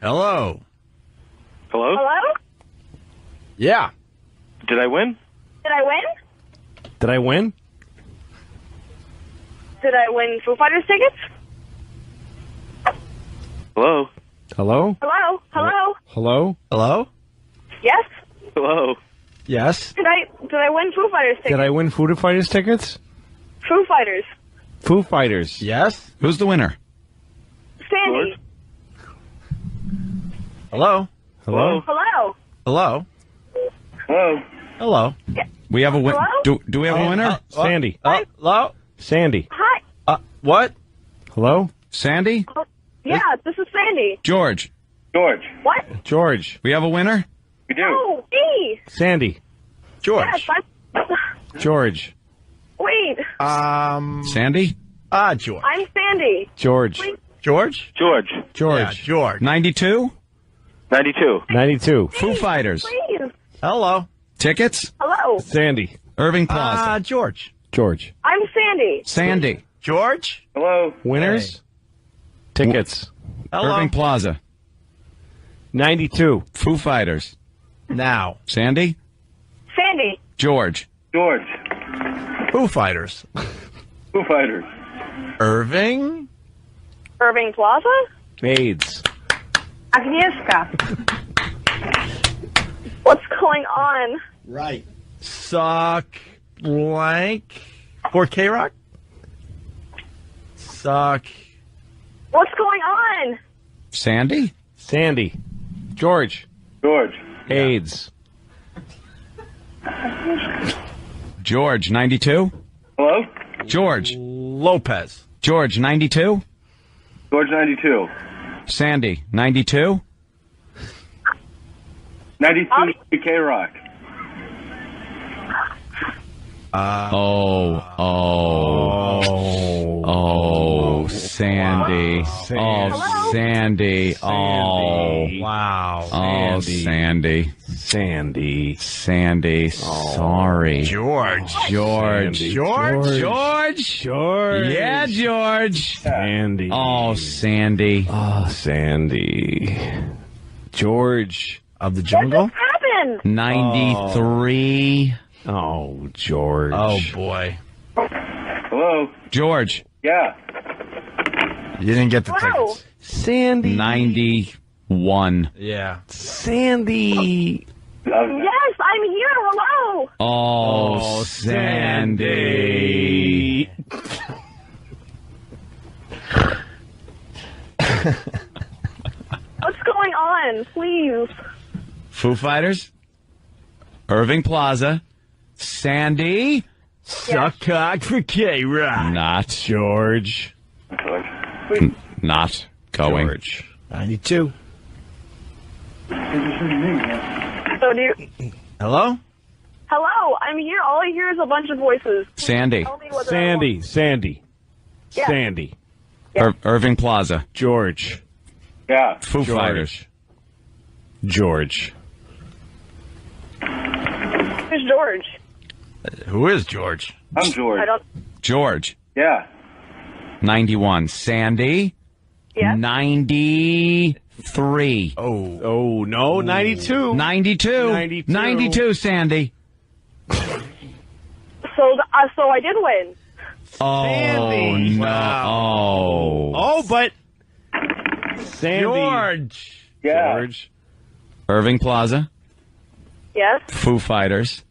Hello. Hello? Hello? Yeah. Did I win? Did I win? Did I win? Did I win Foo Fighters tickets? Hello? Hello? Hello? Hello? Hello? Hello? Yes? Hello? Yes. Did I win Foo Fighters tickets? Did I win Foo Fighters tickets? Foo Fighters. Foo Fighters. Yes. Who's the winner? Sandy. George? Hello? Hello? Hello? Hello? Hello? Hello? We have a win. Hello? Do we have a winner? Sandy. Hello? Sandy. Hi. What? Hello? Sandy? Yeah, this is Sandy. George? George? What? George. We have a winner? We do. Oh, me. Sandy. George. Yes, George. wait. Sandy? George. I'm Sandy. George. Wait. George? George? George. Yeah, George. 92? 92. 92. Foo Fighters. Please. Hello. Tickets? Hello. Sandy. Irving Plaza. George. George. I'm Sandy. Sandy. George? Hello? Winners? Tickets. Hello. Irving Plaza. 92. Foo Fighters. Now. Sandy? Sandy. George. George? Foo Fighters. Foo Fighters. Irving? Irving Plaza. AIDS. Agnieszka. What's going on? Right. Suck blank. For K-Rock? Suck. What's going on? Sandy? Sandy. George. George? AIDS. George, 92? Hello? George. Lopez. George, 92? George 92. Sandy, 92? 92 K-Rock. Sandy. Oh, Sandy. Oh, Wow. oh, Sandy. Sandy. Sandy. Sorry. George. George. Sandy. George. George. George. Yeah, George. Sandy. Oh, Sandy. Oh, Sandy. George. Of the What jungle? just happened? 93. Oh, George. Oh, boy. Hello? George. Yeah. You didn't get the Wow. tickets. Sandy. 91. Yeah. Sandy. Yes, I'm here. Hello. Oh, Sandy. What's going on? Please. Foo Fighters. Irving Plaza. Sandy. Suck cock for K-Rock. Not. George. Not going. George. 92. So do you... Hello? Hello, I'm here. All I hear is a bunch of voices. Sandy. Tell me what Sandy. Sandy. Yeah. Sandy. Irving Plaza. George. Yeah. Foo George. Fighters. George. Who's George? Who is George? I'm George. I don't... George. Yeah. 91. Sandy. Yeah? 93. Oh. Oh, no. 92. 92. 92. 92, Sandy. So I did win. Oh, Sandy. no. Wow. Oh, but Sandy. George. Yeah. George. Irving Plaza. Yes? Foo Fighters.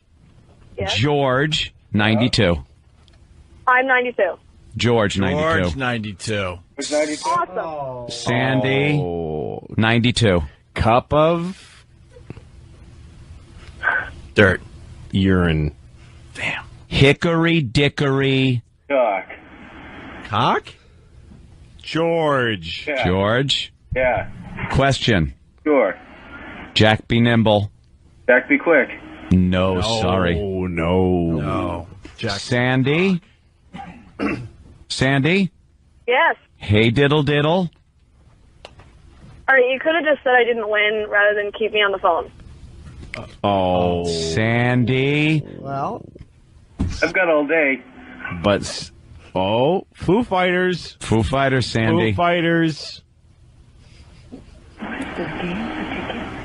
Yes? George. 92. I'm 92. George, 92. George, 92. Who's 92? Awesome. Sandy. Oh. 92. Cup of Dirt. urine. Damn. Hickory Dickory. Doc. Cock? George. Yeah. George. Yeah. Question. Sure. Jack be nimble. Jack be quick. No, sorry. Oh, no. No. Jack. Sandy. Sandy. Yes. Hey diddle diddle. All right, you could have just said I didn't win rather than keep me on the phone. Oh. Sandy. Well. I've got all day. But, Foo Fighters. Foo Fighters, Sandy. Foo Fighters.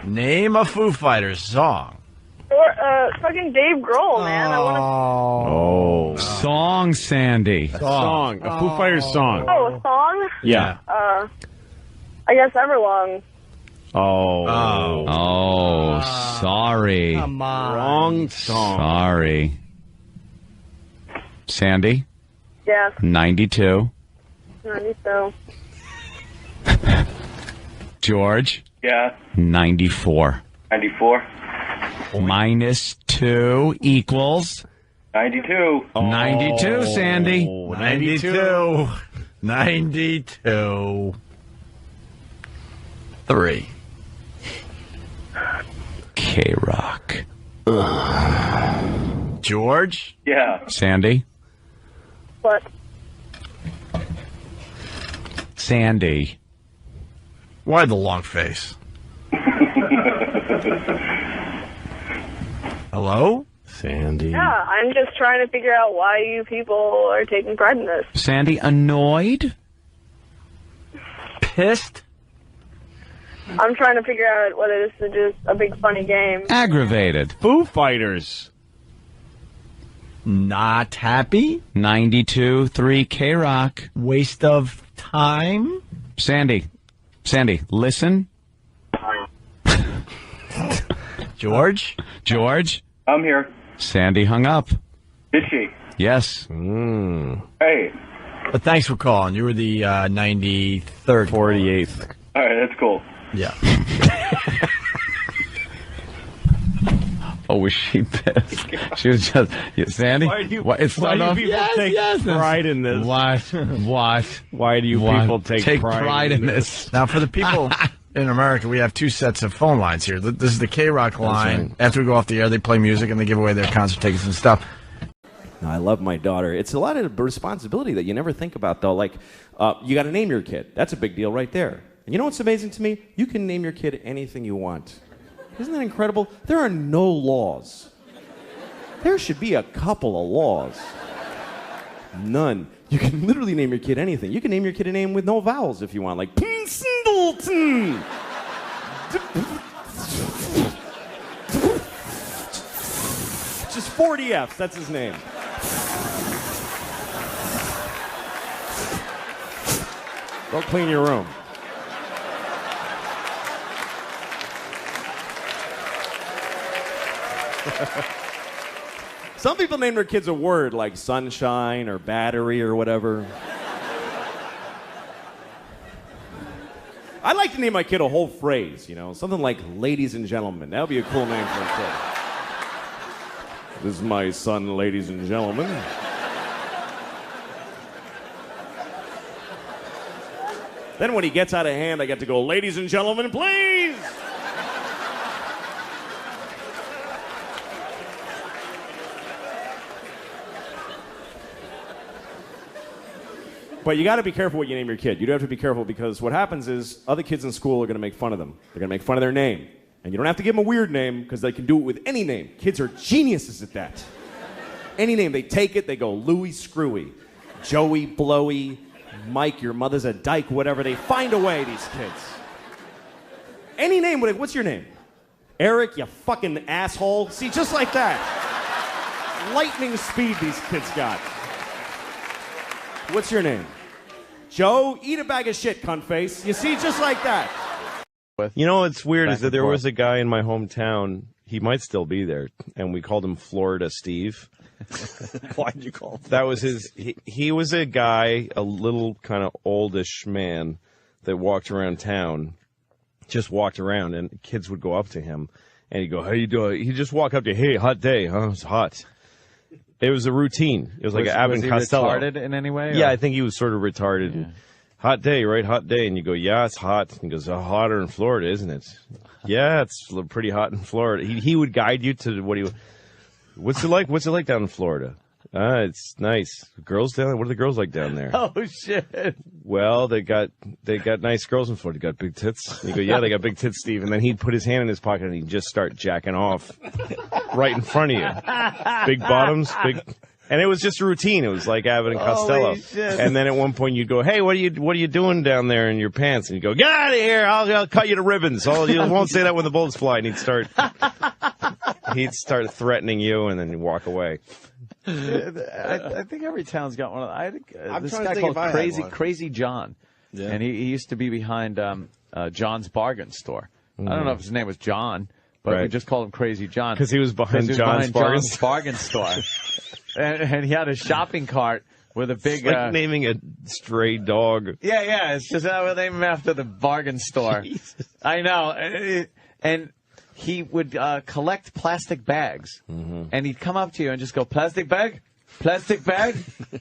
Name a Foo Fighters song. Or, fucking Dave Grohl, man. I want Oh. Song, Sandy. Song. A Foo Fighters song. to... Oh, a song? Yeah. I guess Everlong. Oh. Oh, sorry. Come on. Wrong song. Sorry. Sandy, Yes, 92. I think so. George, Yeah. 94. 94. Minus 2 equals 92. 92, Sandy. 92. 92. 3. K-Rock. George? Yeah. Sandy? But Sandy. Why the long face? Hello? Sandy. yeah, I'm just trying to figure out why you people are taking pride in this. Sandy, annoyed? Pissed? I'm trying to figure out whether this is just a big funny game. Aggravated. Foo Fighters. Not happy? 92, 3 K-Rock. Waste of time? Sandy, listen. George? George, I'm here. Sandy hung up. Did she? Yes. Hey. But thanks for calling. You were the 93rd. 48th. All right, that's cool. Yeah. Oh, was she pissed? She was just, Sandy? Why do you, It's why not do people yes, take yes, pride in this? What? Why do you people take pride in this? Now, for the people in America, we have 2 sets of phone lines here. This is the K-Rock line. After we go off the air, they play music and they give away their concert tickets and stuff. I love my daughter. It's a lot of responsibility that you never think about, though. Like, you got to name your kid. That's a big deal right there. And you know what's amazing to me? You can name your kid anything you want. Isn't that incredible? There are no laws. There should be a couple of laws. None. You can literally name your kid anything. You can name your kid a name with no vowels if you want, like Singleton. Just 40 F's, that's his name. Go clean your room. Some people name their kids a word like sunshine or battery or whatever. I'd like to name my kid a whole phrase, you know, something like ladies and gentlemen. That would be a cool name for a kid. This is my son, ladies and gentlemen. Then when he gets out of hand, I get to go, ladies and gentlemen, please! But you got to be careful what you name your kid. You do have to be careful because what happens is other kids in school are going to make fun of them. They're going to make fun of their name. And you don't have to give them a weird name because they can do it with any name. Kids are geniuses at that. Any name, they take it, they go Louie Screwy, Joey Blowy, Mike, your mother's a dyke, whatever. They find a way, these kids. Any name, what's your name? Eric, you fucking asshole. See, just like that. Lightning speed these kids got. What's your name? Joe, eat a bag of shit, cunt face. You see, just like that. You know what's weird Back is that and there forth. was a guy in my hometown, he might still be there, and we called him Florida Steve. Why did you call him? That was his, he was a guy, a little kind of oldish man that walked around town, just walked around, and kids would go up to him, and he'd go, how you doing? He'd just walk up to you, hey, hot day, huh? It's hot. It was a routine. It was like an Abbott and Costello. retarded in any way? Yeah, or- I think he was sort of retarded. Yeah. Hot day, right? Hot day. And you go, yeah, it's hot. And he goes, hotter in Florida, isn't it? Yeah, it's pretty hot in Florida. He would guide you to what he would. What's it like? What's it like down in Florida? It's nice. Girls down there? What are the girls like down there? Oh, shit. Well, they got nice girls in Florida. They got big tits. You go, yeah, they got big tits, Steve. And then he'd put his hand in his pocket and he'd just start jacking off right in front of you. Big bottoms, big. And it was just a routine. It was like Abbott and Costello. Shit. And then at one point you'd go, "Hey, what are you doing down there in your pants?" And you go, "Get out of here! I'll cut you to ribbons. You won't say that when the bullets fly." And he'd start threatening you, and then he'd walk away. I think every town's got one of them. This trying to guy think if I called had one. Crazy John. Yeah. And he used to be behind John's Bargain Store. I don't know if his name was John, but we Right. just called him Crazy John. Because he was behind John's Bargain Store. and he had a shopping cart with a big... It's like naming a stray dog. Yeah, it's just we'll name him after the bargain store. I know. And he would collect plastic bags. And he'd come up to you and just go, "Plastic bag? Plastic bag?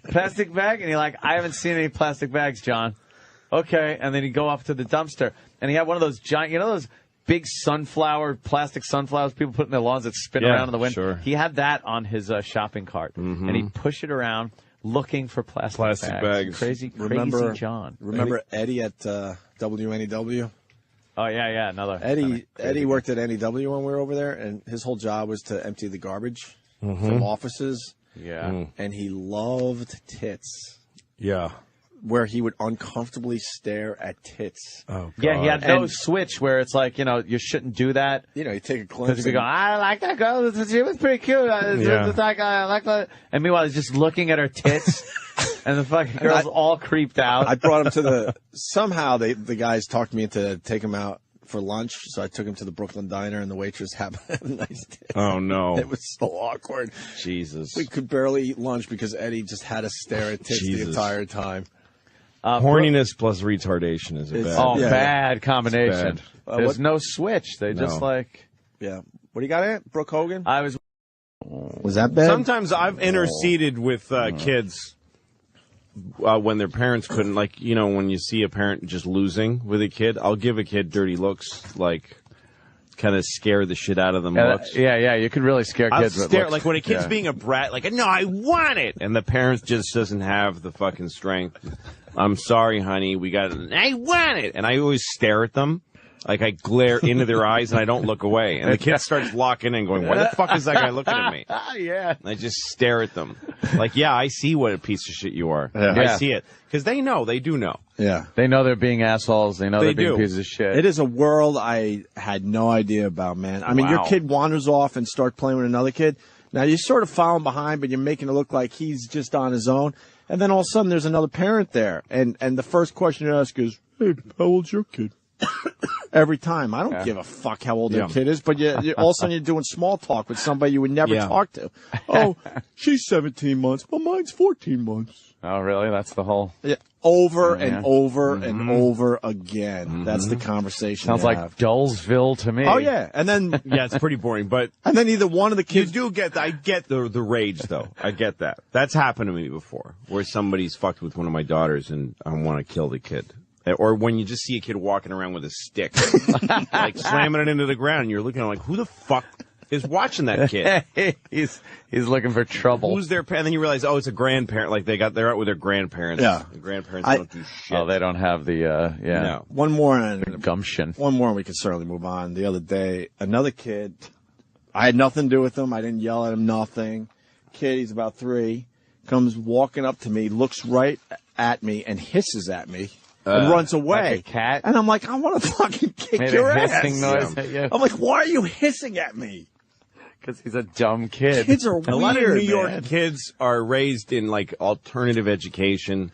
Plastic bag?" And you're like, "I haven't seen any plastic bags, John." Okay. And then he'd go up to the dumpster. And he had one of those giant, those big plastic sunflowers people put in their lawns that spin around in the wind? Sure. He had that on his shopping cart. And he'd push it around looking for plastic bags. Crazy John. Remember Eddie at WNEW? Oh, yeah, another. Eddie worked at NEW when we were over there, and his whole job was to empty the garbage from offices. Yeah. And he loved tits, Yeah. where he would uncomfortably stare at tits. Oh, God. Yeah, he had no switch where it's like, you shouldn't do that. You take a Because glimpse. if you go, "I like that girl, she was pretty cute. It's like, I like that." And meanwhile, he's just looking at her tits, and the fucking girl's all creeped out. I brought him to somehow the guys talked me into take him out for lunch, so I took him to the Brooklyn Diner, and the waitress happened to have a nice tit. Oh, no. It was so awkward. Jesus. We could barely eat lunch because Eddie just had to stare at tits the entire time. Horniness plus retardation is a bad. Oh, Yeah. bad combination. Bad. There's no switch. They just like. Yeah. What do you got in it? Brooke Hogan? I was. Was that bad? Sometimes I've interceded with kids when their parents couldn't. Like, when you see a parent just losing with a kid, I'll give a kid dirty looks, like kind of scare the shit out of them looks. Yeah. You could really scare I'll kids with stare, looks. like when a kid's being a brat, like, "No, I want it," and the parents just doesn't have the fucking strength. "I'm sorry, honey, I want it," and I always stare at them. Like, I glare into their eyes and I don't look away. And the kid starts locking in going, "Why the fuck is that guy looking at me?" Yeah. And I just stare at them. Like, yeah, I see what a piece of shit you are. Yeah. I see it. Because they do know. Yeah. They know they're being assholes. They know They they're being do. pieces of shit. It is a world I had no idea about, man. I mean, your Wow. kid wanders off and starts playing with another kid. Now, you sort of follow him behind, but you're making it look like he's just on his own. And then all of a sudden, there's another parent there. And the first question you ask is, "Hey, how old's your kid?" Every time. I don't give a fuck how old your kid is, but you all of a sudden you're doing small talk with somebody you would never talk to. "Oh, she's 17 months, but mine's 14 months. Oh, really? That's the whole. Yeah. Over and over and over again. That's the conversation. Sounds you like have. Dullsville to me. Oh, yeah. And then, Yeah, it's pretty boring. But and then either one of the you kids. do get, I get the rage, though. I get that. That's happened to me before, where somebody's fucked with one of my daughters and I want to kill the kid. Or when you just see a kid walking around with a stick, like slamming it into the ground, and you're looking at him like, who the fuck is watching that kid? he's looking for trouble. Who's their parent? And then you realize, oh, it's a grandparent. Like they're out with their grandparents. Yeah. The grandparents I- don't do shit. Oh, they don't have the No. One more, and gumption. one more, and we can certainly move on. The other day, another kid, I had nothing to do with him. I didn't yell at him, nothing. Kid, he's about 3, comes walking up to me, looks right at me, and hisses at me. And runs away. Like a cat? And I'm like, I want to fucking kick Made your a ass. hissing noise at you. I'm like, why are you hissing at me? Because he's a dumb kid. Kids are weird, A lot of New York man. kids are raised in like alternative education,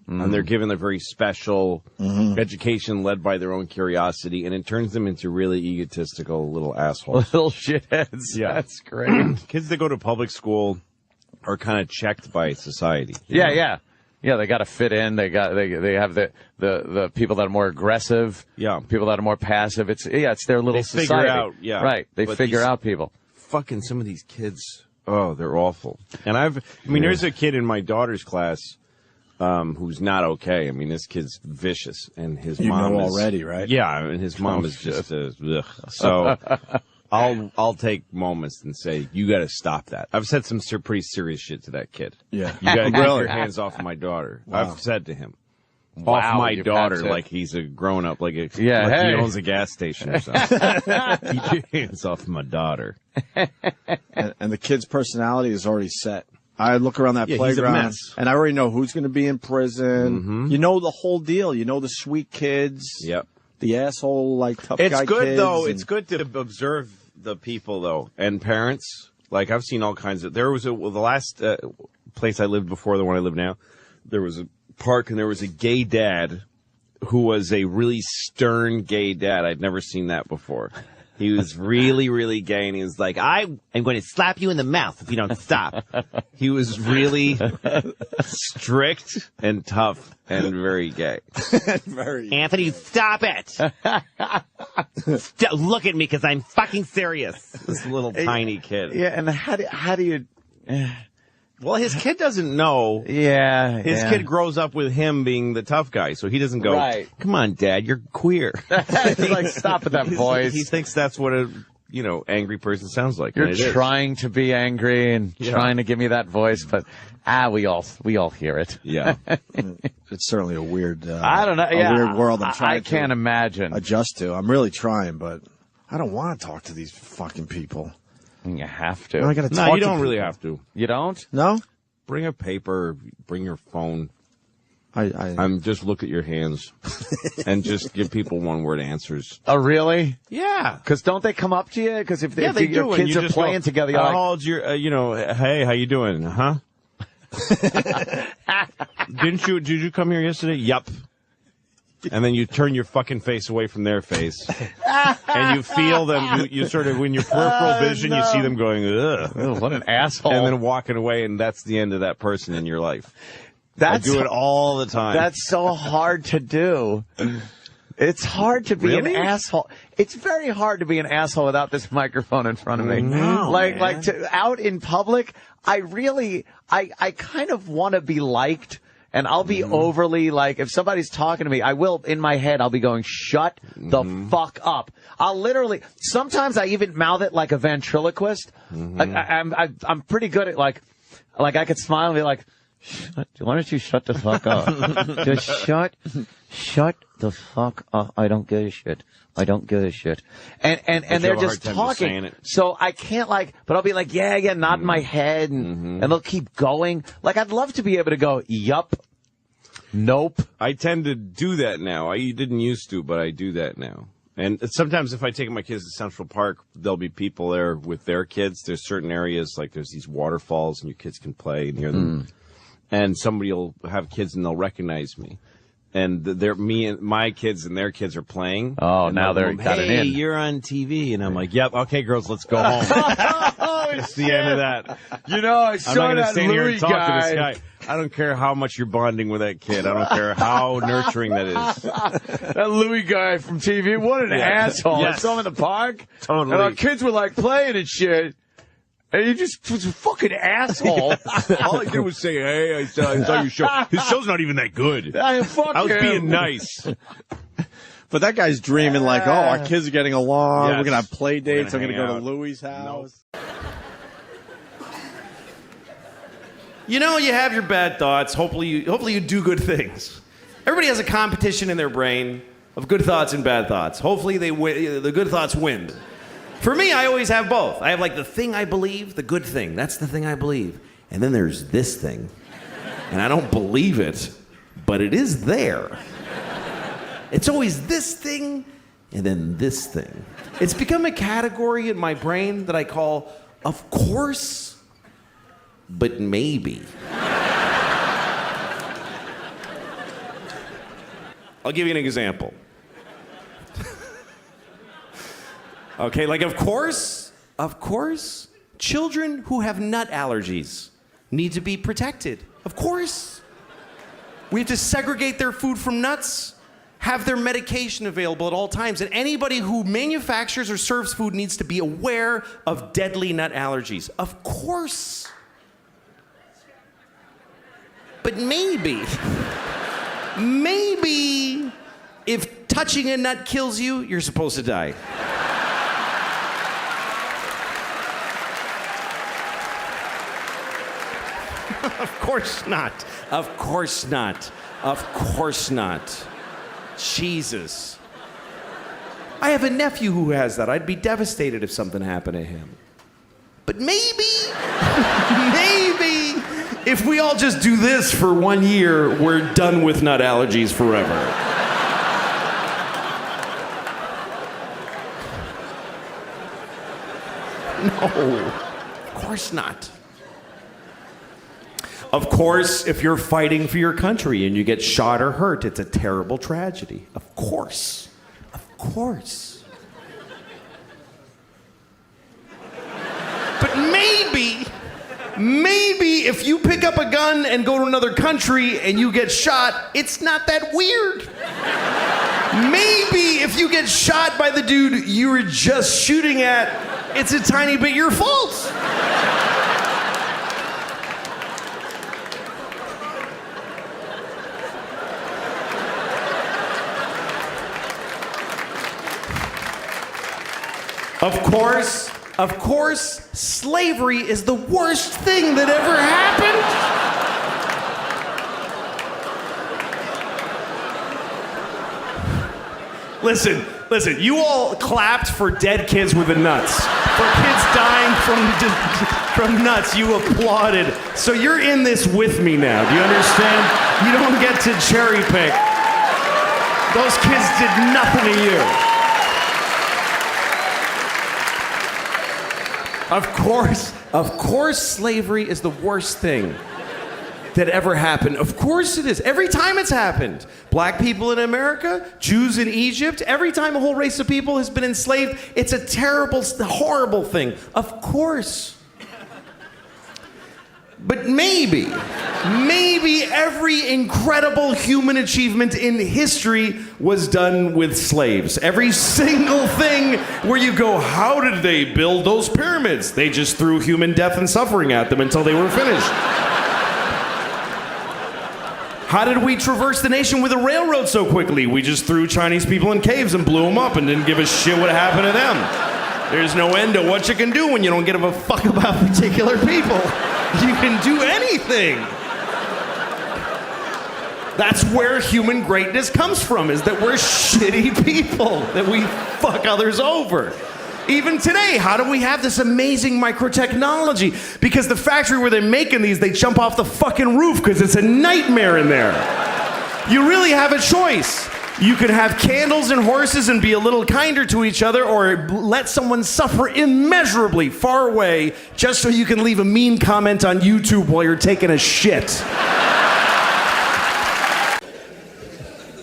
and they're given a very special education led by their own curiosity, and it turns them into really egotistical little assholes. Little shitheads. Yeah. That's great. Kids that go to public school are kind of checked by society. Yeah. They got to fit in. They have the people that are more aggressive. Yeah. People that are more passive. It's their little They figure society. out, yeah. Right. They But figure these- out people. Fucking some of these kids, oh, they're awful. And there's a kid in my daughter's class who's not okay. I mean, this kid's vicious, and his mom know is already, right? Yeah, and his mom is just ugh. So I'll take moments and say, you got to stop that. I've said some pretty serious shit to that kid. Yeah. You got to get your hands off my daughter. Wow. I've said to him. Wow, Off my you've daughter, had to. like he's a grown up, like he hey. owns a gas station or something. Keep your hands off my daughter. And the kid's personality is already set. I look around that Yeah, playground, he's a mess. and I already know who's going to be in prison. You know the whole deal. You know the sweet kids. Yep. The asshole, like, tough It's guy good, kids. though. and- It's good to observe the people, though, and parents. Like, I've seen all kinds of... There was the last place I lived before the one I live now, there was a park, and there was a gay dad who was a really stern gay dad. I'd never seen that before. He was really, really gay, and he was like, I am going to slap you in the mouth if you don't stop. He was really strict and tough and very gay. Very. Anthony, stop it! Look at me, because I'm fucking serious. This little tiny kid. Yeah, and how do you... Well, his kid doesn't know. Yeah. His kid grows up with him being the tough guy, so he doesn't go, Right. come on, Dad, you're queer. He's like, stop with that voice. He thinks that's what a angry person sounds like. You're and it is. trying to be angry and trying to give me that voice, but we all hear it. Yeah. It's certainly a weird. I don't know. A Yeah, weird world. I'm I trying. can't to imagine. adjust to. I'm really trying, but I don't want to talk to these fucking people. You have to. I got to No, talk. you don't to really people. have to. You don't? No. Bring a paper, bring your phone. I'm Just look at your hands and just give people one-word answers. Oh, really? Yeah. Because don't they come up to you? Because if Yeah, they your do. kids and you are just playing go, together, you're like, how old's your, hey, how you doing? Huh? Did you come here yesterday? Yup. And then you turn your fucking face away from their face. And you feel them, you sort of, in your peripheral vision, you see them going, ugh. oh, what an asshole. And then walking away, and that's the end of that person in your life. I that's do it all the time. That's so hard to do. It's hard to be Really? an asshole. It's very hard to be an asshole without this microphone in front of me. No, like out in public, I kind of want to be liked. And I'll be overly, like, if somebody's talking to me, I will, in my head, I'll be going, shut the fuck up. I'll literally, sometimes I even mouth it like a ventriloquist. Like, I'm pretty good at, like I could smile and be like, why don't you shut the fuck up? Just shut the fuck up. I don't give a shit. I don't give a shit. And you they're have a just hard time just saying talking. it. So I can't but I'll be like, yeah, nod my head and they'll keep going. Like, I'd love to be able to go, yup, nope. I tend to do that now. I didn't used to, but I do that now. And sometimes if I take my kids to Central Park, there'll be people there with their kids. There's certain areas, like there's these waterfalls, and your kids can play and hear them. And somebody will have kids, and they'll recognize me. And me and my kids and their kids are playing. Oh, and now they'll they're go, got it hey, in. you're on TV. And I'm like, yep, okay, girls, let's go home. It's the end of that. You know, I I'm saw not going to that stand here Louis and talk guy. to this guy. I don't care how much you're bonding with that kid. I don't care how nurturing that is. That Louis guy from TV, what an asshole. Yes. I saw him in the park. Totally. And our kids were like playing and shit. And he just was a fucking asshole. All I did was say, hey, I saw your show. His show's not even that good. Fuck I was him. being nice. But that guy's dreaming like, oh, our kids are getting along. Yes. We're gonna have play dates. I'm gonna gonna go hang to out. Louis' house. You know, you have your bad thoughts. Hopefully you do good things. Everybody has a competition in their brain of good thoughts and bad thoughts. Hopefully the good thoughts win. For me, I always have both. I have like the thing I believe, the good thing. That's the thing I believe. And then there's this thing. And I don't believe it, but it is there. It's always this thing and then this thing. It's become a category in my brain that I call, of course, but maybe. I'll give you an example. Okay, like, of course, children who have nut allergies need to be protected. Of course. We have to segregate their food from nuts, have their medication available at all times, and anybody who manufactures or serves food needs to be aware of deadly nut allergies. Of course. But maybe if touching a nut kills you, you're supposed to die. Of course not. Of course not. Of course not. Jesus. I have a nephew who has that. I'd be devastated if something happened to him. But maybe if we all just do this for 1 year, we're done with nut allergies forever. No, of course not. Of course, if you're fighting for your country and you get shot or hurt, it's a terrible tragedy. Of course. Of course. But maybe if you pick up a gun and go to another country and you get shot, it's not that weird. Maybe if you get shot by the dude you were just shooting at, it's a tiny bit your fault. Of course, slavery is the worst thing that ever happened. Listen, you all clapped for dead kids with the nuts. For kids dying from nuts, you applauded. So you're in this with me now, do you understand? You don't get to cherry pick. Those kids did nothing to you. Of course, slavery is the worst thing that ever happened. Of course it is. Every time it's happened. Black people in America, Jews in Egypt, every time a whole race of people has been enslaved, it's a terrible, horrible thing. Of course. But maybe every incredible human achievement in history was done with slaves. Every single thing where you go, how did they build those pyramids? They just threw human death and suffering at them until they were finished. How did we traverse the nation with a railroad so quickly? We just threw Chinese people in caves and blew them up and didn't give a shit what happened to them. There's no end to what you can do when you don't give a fuck about particular people. You can do anything. That's where human greatness comes from, is that we're shitty people, that we fuck others over. Even today, how do we have this amazing microtechnology? Because the factory where they're making these, they jump off the fucking roof because it's a nightmare in there. You really have a choice. You could have candles and horses and be a little kinder to each other, or let someone suffer immeasurably far away just so you can leave a mean comment on YouTube while you're taking a shit.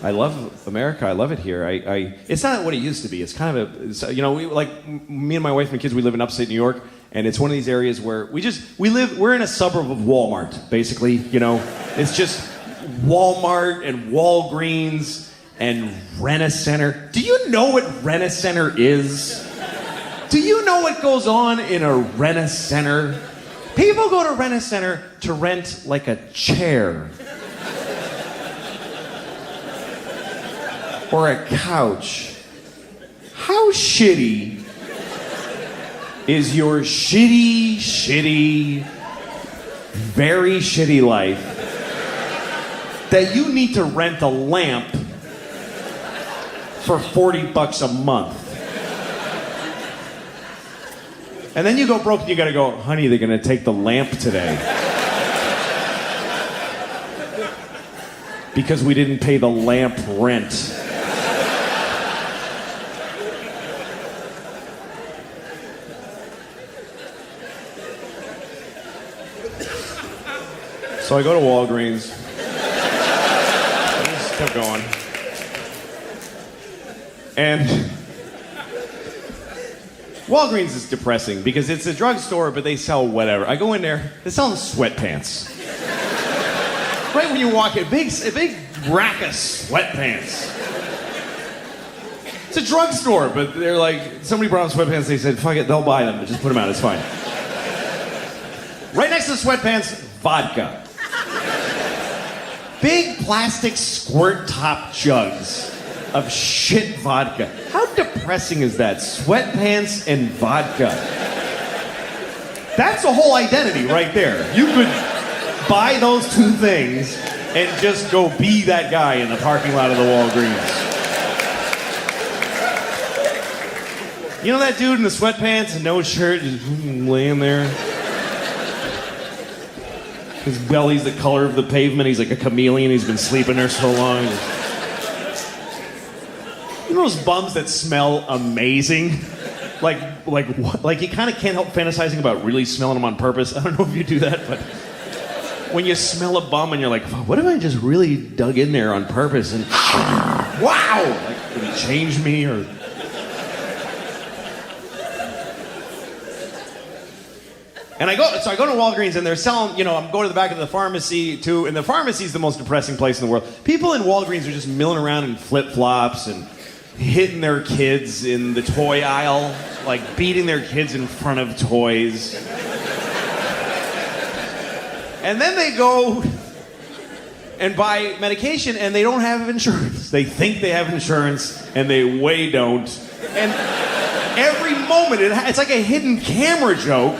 I love America. I love it here. It's not what it used to be. It's kind of me and my wife and kids, we live in upstate New York, and it's one of these areas where we're in a suburb of Walmart, basically, It's just Walmart and Walgreens and Rent-A-Center. Do you know what Rent-A-Center is? Do you know what goes on in a Rent-A-Center? People go to Rent-A-Center to rent like a chair. Or a couch. How shitty is your shitty, very shitty life that you need to rent a lamp for $40 a month? And then you go broke and you gotta go, honey, they're gonna take the lamp today. Because we didn't pay the lamp rent. So I go to Walgreens. I just kept going. And Walgreens is depressing because it's a drugstore, but they sell whatever. I go in there, they're selling sweatpants. Right when you walk in, a big rack of sweatpants. It's a drugstore, but they're like, somebody brought them sweatpants, they said, fuck it, they'll buy them, but just put them out, it's fine. Right next to the sweatpants, vodka. Big plastic squirt top jugs of shit vodka. How depressing is that? Sweatpants and vodka. That's a whole identity right there. You could buy those two things and just go be that guy in the parking lot of the Walgreens. You know that dude in the sweatpants and no shirt just laying there? His belly's the color of the pavement. He's like a chameleon. He's been sleeping there so long. You know those bums that smell amazing? Like you kind of can't help fantasizing about really smelling them on purpose. I don't know if you do that, but when you smell a bum and you're like, what if I just really dug in there on purpose and wow, like did he change me or? And I go to Walgreens and they're selling, you know, I'm going to the back of the pharmacy too, and the pharmacy is the most depressing place in the world. People in Walgreens are just milling around in flip-flops and hitting their kids in the toy aisle, like beating their kids in front of toys. And then they go and buy medication and they don't have insurance. They think they have insurance and they way don't. And every moment, it's like a hidden camera joke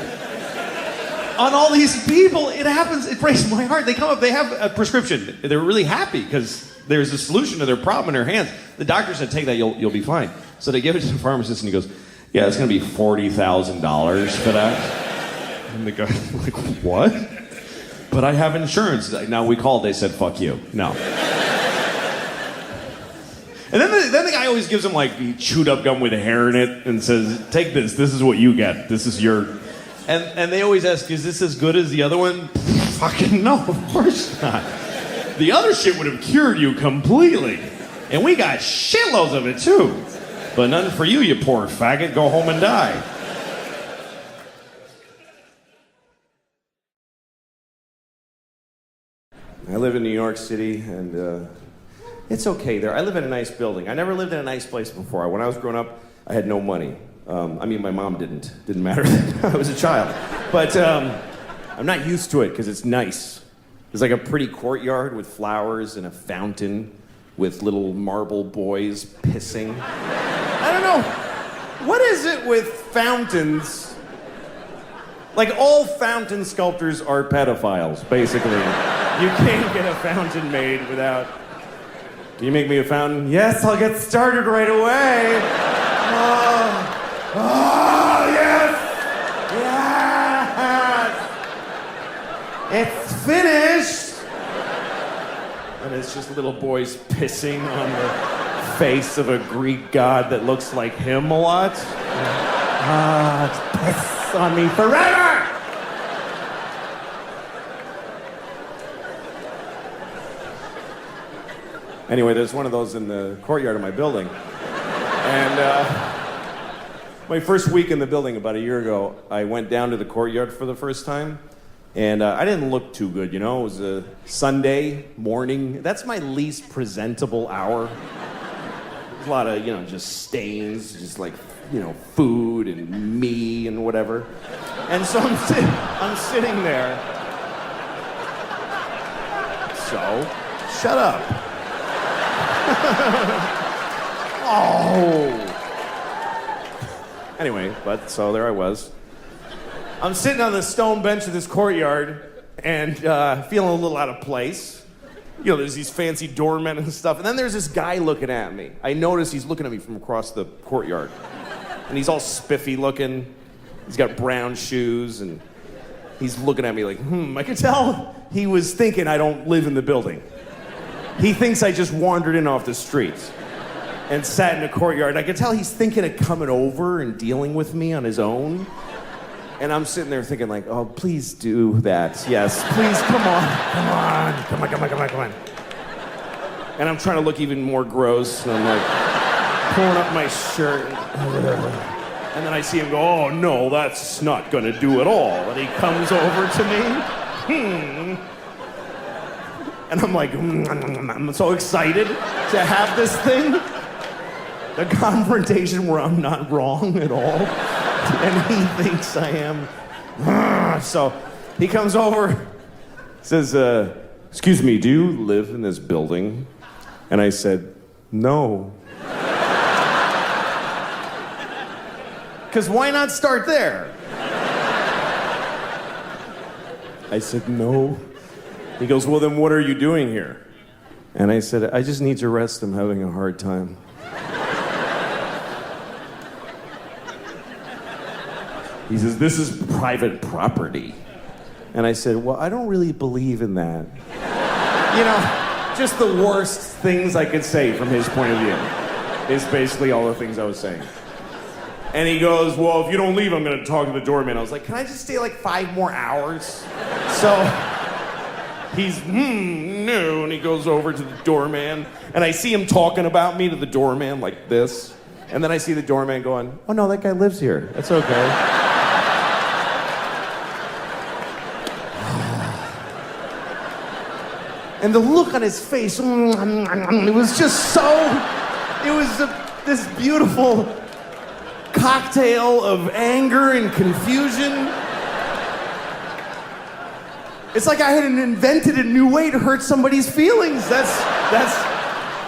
on all these people. It happens, it breaks my heart. They come up, they have a prescription. They're really happy because there's a solution to their problem in their hands. The doctor said, take that, you'll be fine. So they give it to the pharmacist and he goes, yeah, it's gonna be $40,000 for that. And the guy's like, what? But I have insurance. Now we called, they said, fuck you. No. And then the guy always gives him like chewed up gum with hair in it and says, take this is what you get. This is your... And they always ask, is this as good as the other one? Fucking no, of course not. The other shit would have cured you completely. And we got shitloads of it too. But nothing for you, you poor faggot. Go home and die. I live in New York City, and it's okay there. I live in a nice building. I never lived in a nice place before. When I was growing up, I had no money. I mean, my mom didn't matter. I was a child. But I'm not used to it because it's nice. There's like a pretty courtyard with flowers and a fountain with little marble boys pissing. I don't know. What is it with fountains? Like all fountain sculptors are pedophiles, basically. You can't get a fountain made without... Can you make me a fountain? Yes, I'll get started right away. Oh, yes! Yes! It's finished! And it's just little boys pissing on the face of a Greek god that looks like him a lot. Piss on me forever! Anyway, there's one of those in the courtyard of my building. And my first week in the building about a year ago, I went down to the courtyard for the first time. And I didn't look too good, you know? It was a Sunday morning. That's my least presentable hour. There's a lot of, you know, just stains, just like, you know, food and me and whatever. And so I'm sitting there. So, shut up. Oh. Anyway, but so there I was. I'm sitting on the stone bench of this courtyard and feeling a little out of place. You know, there's these fancy doormen and stuff. And then there's this guy looking at me. I notice he's looking at me from across the courtyard. And he's all spiffy looking. He's got brown shoes and he's looking at me like, I could tell he was thinking I don't live in the building. He thinks I just wandered in off the street and sat in the courtyard. I could tell he's thinking of coming over and dealing with me on his own. And I'm sitting there thinking like, oh, please do that. Yes, please, come on. And I'm trying to look even more gross. And I'm like pulling up my shirt. And then I see him go, oh, no, that's not going to do at all. And he comes over to me. And I'm like, I'm so excited to have this thing. The confrontation where I'm not wrong at all. And he thinks I am. So he comes over, says, excuse me, do you live in this building? And I said, no. Because why not start there? I said, no. He goes, well, then what are you doing here? And I said, I just need to rest. I'm having a hard time. He says, this is private property. And I said, well, I don't really believe in that. You know, just the worst things I could say from his point of view is basically all the things I was saying. And he goes, well, if you don't leave, I'm going to talk to the doorman. I was like, can I just stay like 5 more hours? So he's, no, and he goes over to the doorman. And I see him talking about me to the doorman like this. And then I see the doorman going, oh, no, that guy lives here. That's okay. And the look on his face, it was just so, it was this beautiful cocktail of anger and confusion. It's like I had invented a new way to hurt somebody's feelings. That's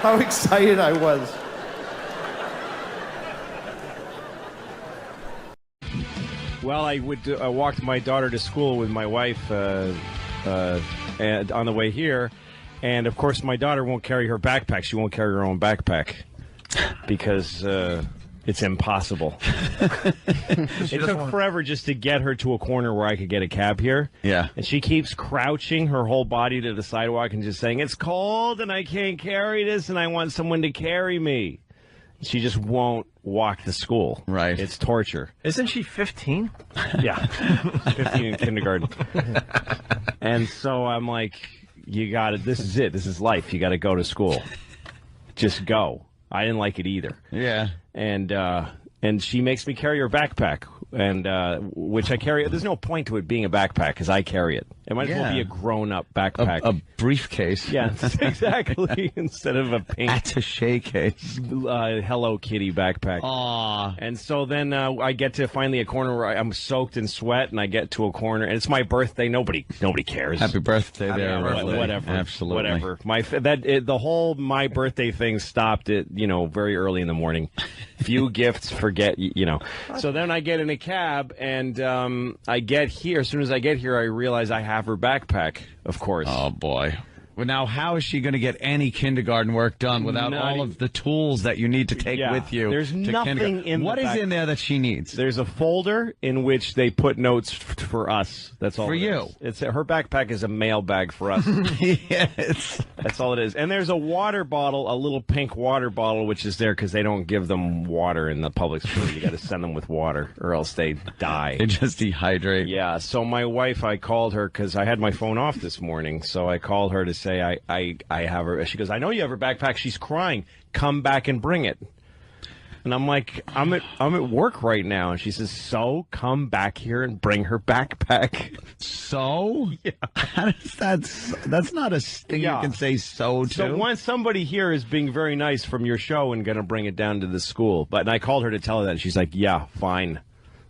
how excited I was. Well, I would walk my daughter to school with my wife and on the way here. And, of course, my daughter won't carry her backpack. She won't carry her own backpack because it's impossible. It took forever just to get her to a corner where I could get a cab here. Yeah. And she keeps crouching her whole body to the sidewalk and just saying, it's cold and I can't carry this and I want someone to carry me. She just won't walk to school. Right. It's torture. Isn't she 15? Yeah. 15 in kindergarten. And so I'm like, you got it. This is it. This is life. You got to go to school. Just go. I didn't like it either. Yeah. And she makes me carry her backpack, and which I carry. There's no point to it being a backpack because I carry it. It might as well be a grown-up backpack. A briefcase. Yeah, exactly. Instead of a pink attaché case. Hello Kitty backpack. Aww. And so then I get to finally a corner where I'm soaked in sweat, and I get to a corner, and it's my birthday. Nobody cares. Happy birthday there. Whatever. Absolutely. Whatever. The whole my birthday thing stopped at very early in the morning. Few gifts, forget. So then I get in a cab, and I get here. As soon as I get here, I realize I have her backpack, of course. Oh, boy. Well, now, how is she going to get any kindergarten work done without all of the tools that you need to take with you? There's nothing in What is in there that she needs? There's a folder in which they put notes for us. That's all. For you. It's her backpack is a mail bag for us. Yes. That's all it is. And there's a water bottle, a little pink water bottle, which is there because they don't give them water in the public school. You got to send them with water, or else they die. They just dehydrate. Yeah. So my wife, I called her because I had my phone off this morning. So I called her to say I have her. She goes, I know you have her backpack. She's crying. Come back and bring it. And I'm like, I'm at work right now. And she says, so come back here and bring her backpack. So? Yeah. That's not a thing you can say so to. So once somebody here is being very nice from your show and going to bring it down to the school. And I called her to tell her that. And she's like, yeah, fine.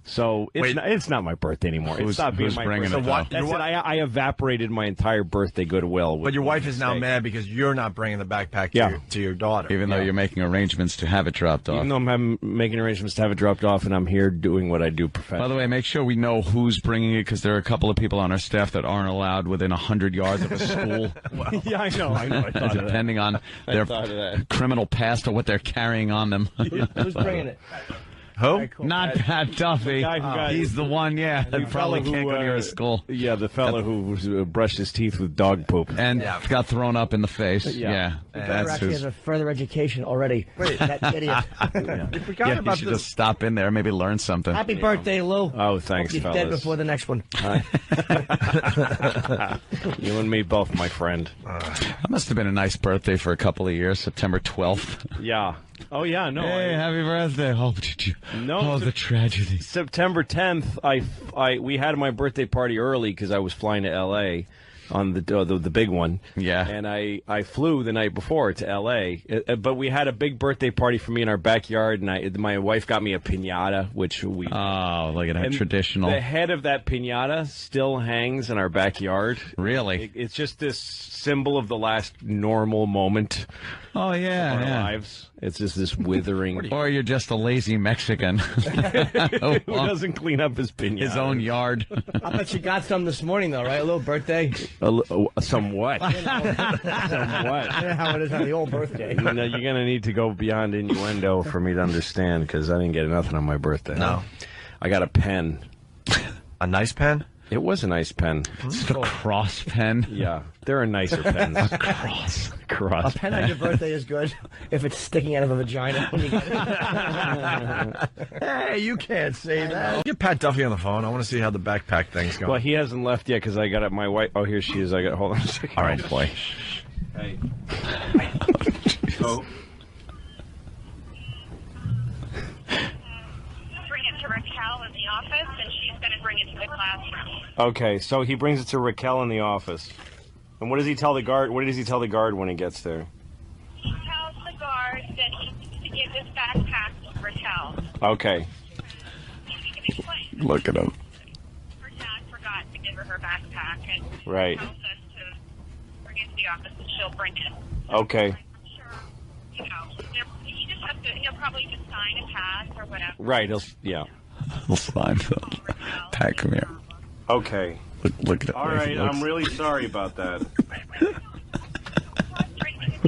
So it's not my birthday anymore. It's not being my birthday. So That's it. I evaporated my entire birthday goodwill. But your wife is now mad because you're not bringing the backpack to your daughter. Even though you're making arrangements to have it dropped off. Even though I'm making arrangements to have it dropped off, and I'm here doing what I do professionally. By the way, make sure we know who's bringing it, because there are a couple of people on our staff that aren't allowed within 100 yards of a school. Yeah, I know. I thought depending on their criminal past or what they're carrying on them. Who's bringing it? Who? Right, cool. Not Pat Duffy. He's the one, who probably can't go near his school. Yeah, the fellow who brushed his teeth with dog poop. And got thrown up in the face. Yeah. That's actually has a further education already. Wait, that idiot. You forgot about you should just stop in there, maybe learn something. Happy birthday, Lou. Oh, thanks, Hope you're fellas. dead before the next one. You and me both, my friend. That must have been a nice birthday for a couple of years, September 12th. Yeah. Oh, yeah, no. Hey, happy birthday. Oh, did you? No. Oh, the tragedy. September 10th, we had my birthday party early because I was flying to L.A. on the big one. Yeah. And I flew the night before to L.A., but we had a big birthday party for me in our backyard, and my wife got me a piñata, which we... Oh, look at that, traditional. The head of that piñata still hangs in our backyard. Really? It's just this symbol of the last normal moment of our lives. It's just this withering... Or you're just a lazy Mexican. Who doesn't clean up his piñata. His own yard. I bet you got some this morning, though, right? A little birthday? Somewhat. Somewhat. How it is on the old birthday. You're going to need to go beyond innuendo for me to understand, because I didn't get nothing on my birthday. No. I got a pen. A nice pen? It was a nice pen. It's a cross pen. Yeah, there are nicer pens. Cross. A pen on your birthday is good if it's sticking out of a vagina when you get it. Hey, you can't say that. Get Pat Duffy on the phone. I want to see how the backpack thing's going. Well, he hasn't left yet because I got it. My wife. Oh, here she is. I got. Hold on a second. All right, boy. Hey. Bring it to Raquel in the office, and she's going to bring it to the classroom. Okay, so he brings it to Raquel in the office. And what does he tell the guard? What does he tell the guard when he gets there? He tells the guard that he needs to give this backpack to Raquel. Okay. He can explain. Look at him. Her dad forgot to give her backpack, and Right. tells us to bring it to the office, and she'll bring it. Okay. I'm sure, you know, he just has to, he'll probably just sign and pass or whatever. Right. Yeah. We'll slide. Pat, come here. Okay. Look at it. All right. I'm really sorry about that. You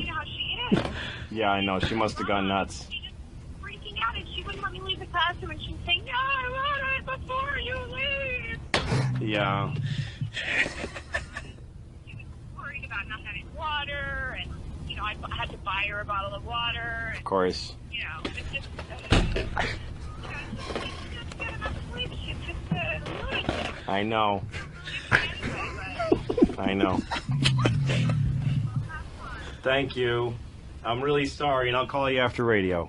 know how she is. Yeah, I know. She must have gone nuts. She just freaking out, and she wouldn't let me leave the classroom, and she'd say, "No, I want it before you leave." Yeah. She was worried about not having water, and you know, I had to buy her a bottle of water. And, Of course. you know, it's just. She just get enough sleep. She's just a lunatic. I know. I know. Thank you. I'm really sorry, and I'll call you after radio.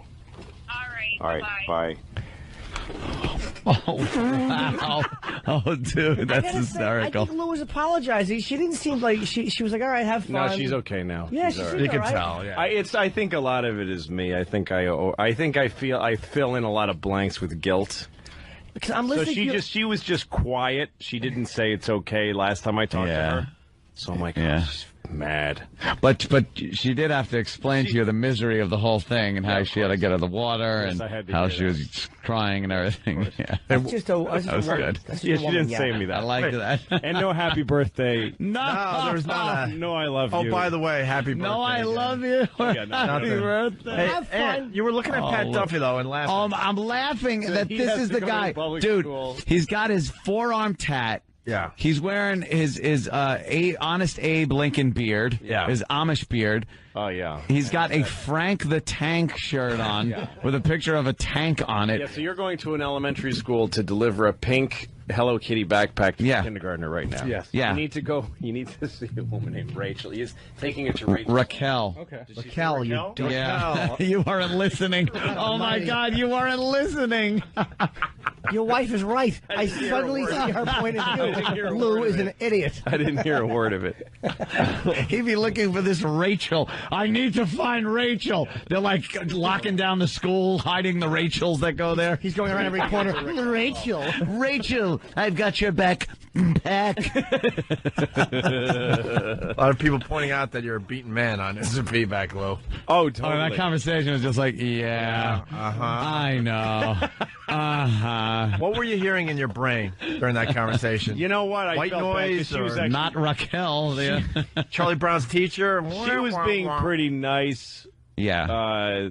All All right. Bye. Oh, wow. Oh, dude, that's I hysterical. think Lou was apologizing. She didn't seem like she was like, all right, have fun. No, she's okay now. Yeah, She's all she's right. You can all right. tell, yeah. I think a lot of it is me. I think I fill in a lot of blanks with guilt. Because I'm So listening. she was just quiet. She didn't say it's okay last time I talked to her. So I'm like, Yeah. oh, she's mad. But she did have to explain to you the misery of the whole thing and how she had to get her the water Yes, I and had to how hear she that. was crying and everything. Yeah. That's just a. That was good. Yeah, she didn't say me that. I liked that. And no happy birthday. No, there's not. No, I love Oh, you. by the way, happy birthday. No, I again. love you. Yeah, no, Happy nothing. birthday. Hey, Have fun. Ant, you were looking at Pat look. Duffy, though, and laughing. I'm laughing that he this has is to the go to guy. public Dude, school. he's got his forearm tat. Yeah. He's wearing his Honest Abe Lincoln beard. Yeah. His Amish beard. Oh, yeah. He's got a Frank the Tank shirt on with a picture of a tank on it. Yeah, so you're going to an elementary school to deliver a pink Hello Kitty backpack to a kindergartner right now. Yes. Yeah. You need to see a woman named Rachel. He's taking it to Rachel. Raquel. Okay. Raquel, you dick. Yeah. You weren't listening. Oh, my God, you weren't listening. Your wife is right. I didn't hear a suddenly word. see her point I of didn't hear a view. Lou word of is it. an idiot. I didn't hear a word of it. He'd be looking for this Rachel. I need to find Rachel. They're like locking down the school, hiding the Rachels that go there. He's going around every corner. Rachel. Rachel, I've got your back. A lot of people pointing out that you're a beaten man on S&P back low. Oh, Oh, totally. that conversation was just like, yeah, I know. What were you hearing in your brain during that conversation? You know what? I White felt bad 'cause noise she was or actually, Not Raquel. Charlie Brown's teacher? she was being pretty nice. Yeah.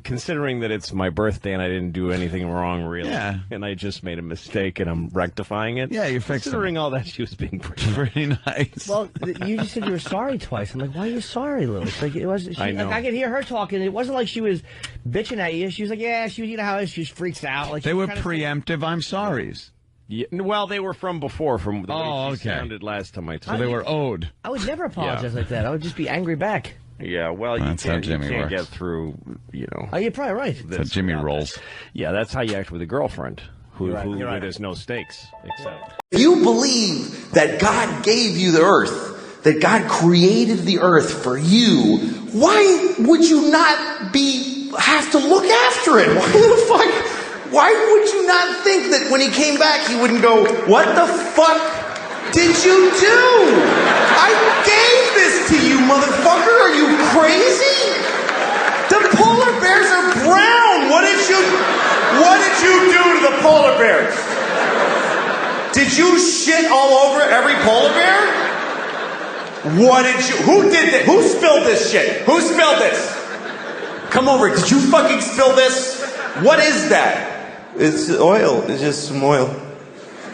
Considering that it's my birthday and I didn't do anything wrong, really. Yeah. And I just made a mistake and I'm rectifying it. Yeah, you're fixing Considering all that, she was being pretty Pretty nice. Well, you just said you were sorry twice. I'm like, why are you sorry, Lou? It's like it was. I know. Like, I could hear her talking. It wasn't like she was bitching at you. She was like, yeah, she was. You know how she just freaks out. Like they she were kinda- preemptive I'm sorries. Yeah, well, they were from before, from the Oh, way she okay. sounded last time I So talked. they were owed. I would never apologize like that. I would just be angry back. Yeah, well, That's how you Jimmy can't works. get through, you know. Oh, you're probably right. That's how Jimmy rolls. Yeah, that's how you act with a girlfriend where there's no stakes, except. If you believe that God gave you the earth, that God created the earth for you, why would you not have to look after it? Why would you not think that when he came back he wouldn't go, what the fuck did you do? I gave this to you, motherfucker. Are you crazy? The polar bears are brown. What did you do to the polar bears? Did you shit all over every polar bear? Who did that? Who spilled this shit? Who spilled this? Come over. Did you fucking spill this? What is that? It's oil. It's just some oil.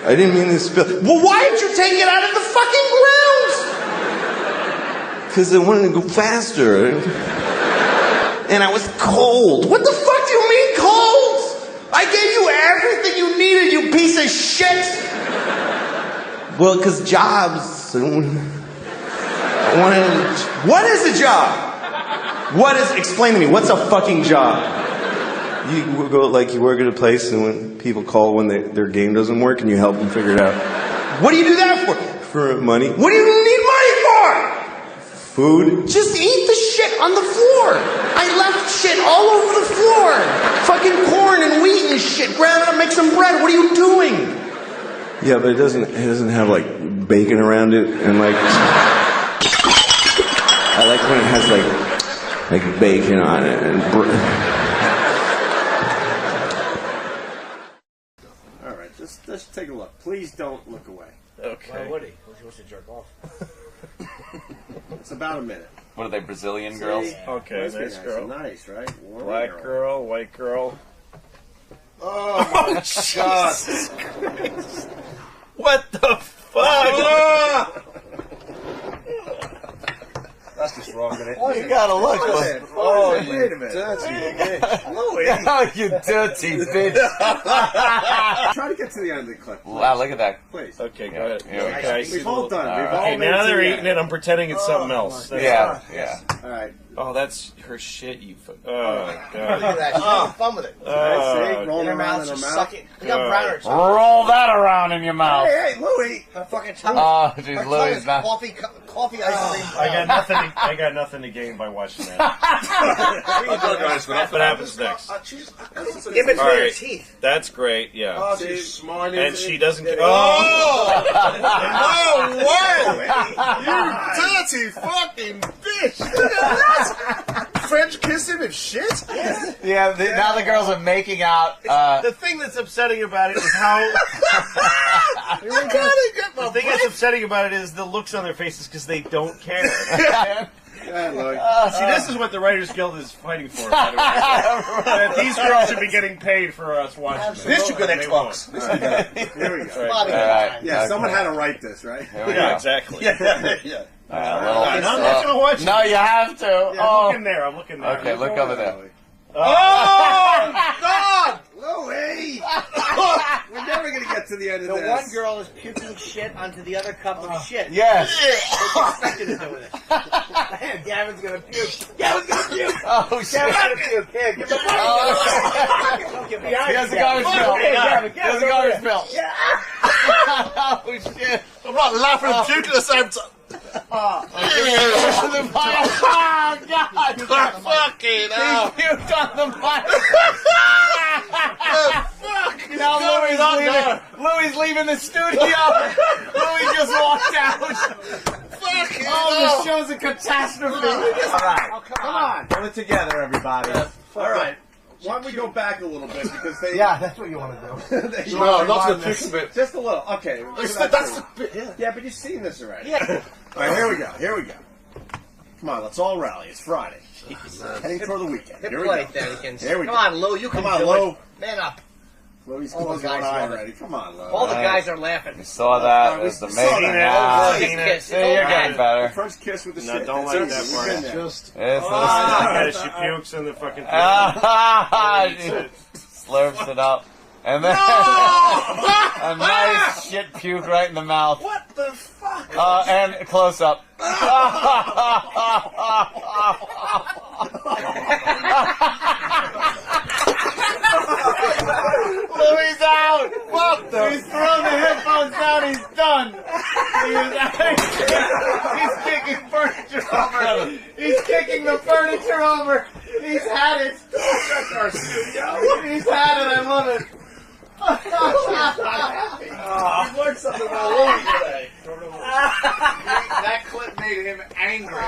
I didn't mean to spill. Well, why did you take it out of the fucking ground? Because I wanted to go faster. And I was cold. What the fuck do you mean cold? I gave you everything you needed, you piece of shit. Well, because jobs. What is a job? Explain to me, what's a fucking job? You go, like, you work at a place and when people call when their game doesn't work and you help them figure it out. What do you do that for? For money. What do you need money for? Food. Just eat the shit on the floor. I left shit all over the floor. Fucking corn and wheat and shit. Grab it up, make some bread. What are you doing? Yeah, but it doesn't have like bacon around it and like I like when it has like bacon on it and All right, let's take a look. Please don't look away. Okay. Why would he? He wants to jerk off. It's about a minute. What are they, Brazilian girls? Okay, nice girl. Nice, right? Black girl, white girl. Oh my God! What the fuck? That's just wrong, isn't it? Oh, you gotta look. Oh, wait a minute. Dirty bitch. Louis. Oh, you dirty bitch. Try to get to the end of the clip. Wow, look at that. Please. Okay, go ahead. Okay, we've all done it. Okay, now they're eating it. I'm pretending it's something else. Yeah. All right. Oh, that's her shit, you fuck. Oh, Look God. at that. She's having fun with it. See? Rolling around in her mouth. Suck it. You got browner. Roll that around in your mouth. Hey, Louis. Her fucking tongue. Oh, Her jeez, tongue Louis. is coffee ice cream. I got nothing to gain by watching that. What happens next? In between All her right. teeth. That's great, yeah. Oh, she's smart. And she doesn't get... Oh! No way! You dirty fucking bitch! Look at that! French kissing and shit? Yeah, now the girls are making out. The thing that's upsetting about it is how... The thing that's upsetting about it is the looks on their faces because they don't care. See, this is what the Writers Guild is fighting for, by the way. That these girls should be getting paid for us watching. This should go Xbox. Here we go. Right. Yeah, someone had to write this, right? Yeah, exactly. Yeah. I'm not going to watch it. No, you have to. Yeah, I'm looking there. I'm looking there. Okay, look over there. Oh, God! Louis! We're never going to get to the end of The this. one girl is puking shit onto the other cup of shit. Yes. What's expected to do with it? Gavin's gonna puke. Gavin's gonna puke. Oh, shit. Gavin's gonna puke. Here, give me the Don't get behind Here's the Gavin. garbage bill. Gavin, Here's the garbage bill. Yeah. Oh, shit. I'm not laughing and puking at the same time. Oh, God. Fucking hell. He puked on the mic. Fuck! Now Louis leaving the studio. Louis just walked out. Fucking Oh, this show's a catastrophe. All right. Come on. Put it together, everybody. All right. Why don't we go back a little bit because they... Yeah, that's what you want to do. No, not to fix a bit. Just a little. Okay. That's the bit. Yeah, but you've seen this already. Yeah. All right, here we go. Come on, let's all rally. It's Friday. Heading for the weekend. Here we go. Here we go. Come on, Lou. You can Come on, do Lou. it. Man up. Louis All the closing one guys eye love it. already. Come on, Lou. All the guys are laughing. We saw that. It was we amazing. saw that. Now. Kiss. See, you're getting better. First kiss with the No, shit. don't That's like it. that You've part. been there. She pukes in the fucking... She slurps it up. And then a nice shit puke right in the mouth. What the fuck? And a close up. Louis out. What the? He's thrown the headphones down. He's done. He's kicking furniture over. He's kicking the furniture over. He's had it. That's our studio. He's had it. I love it. We learned something about Louis today. That clip made him angry.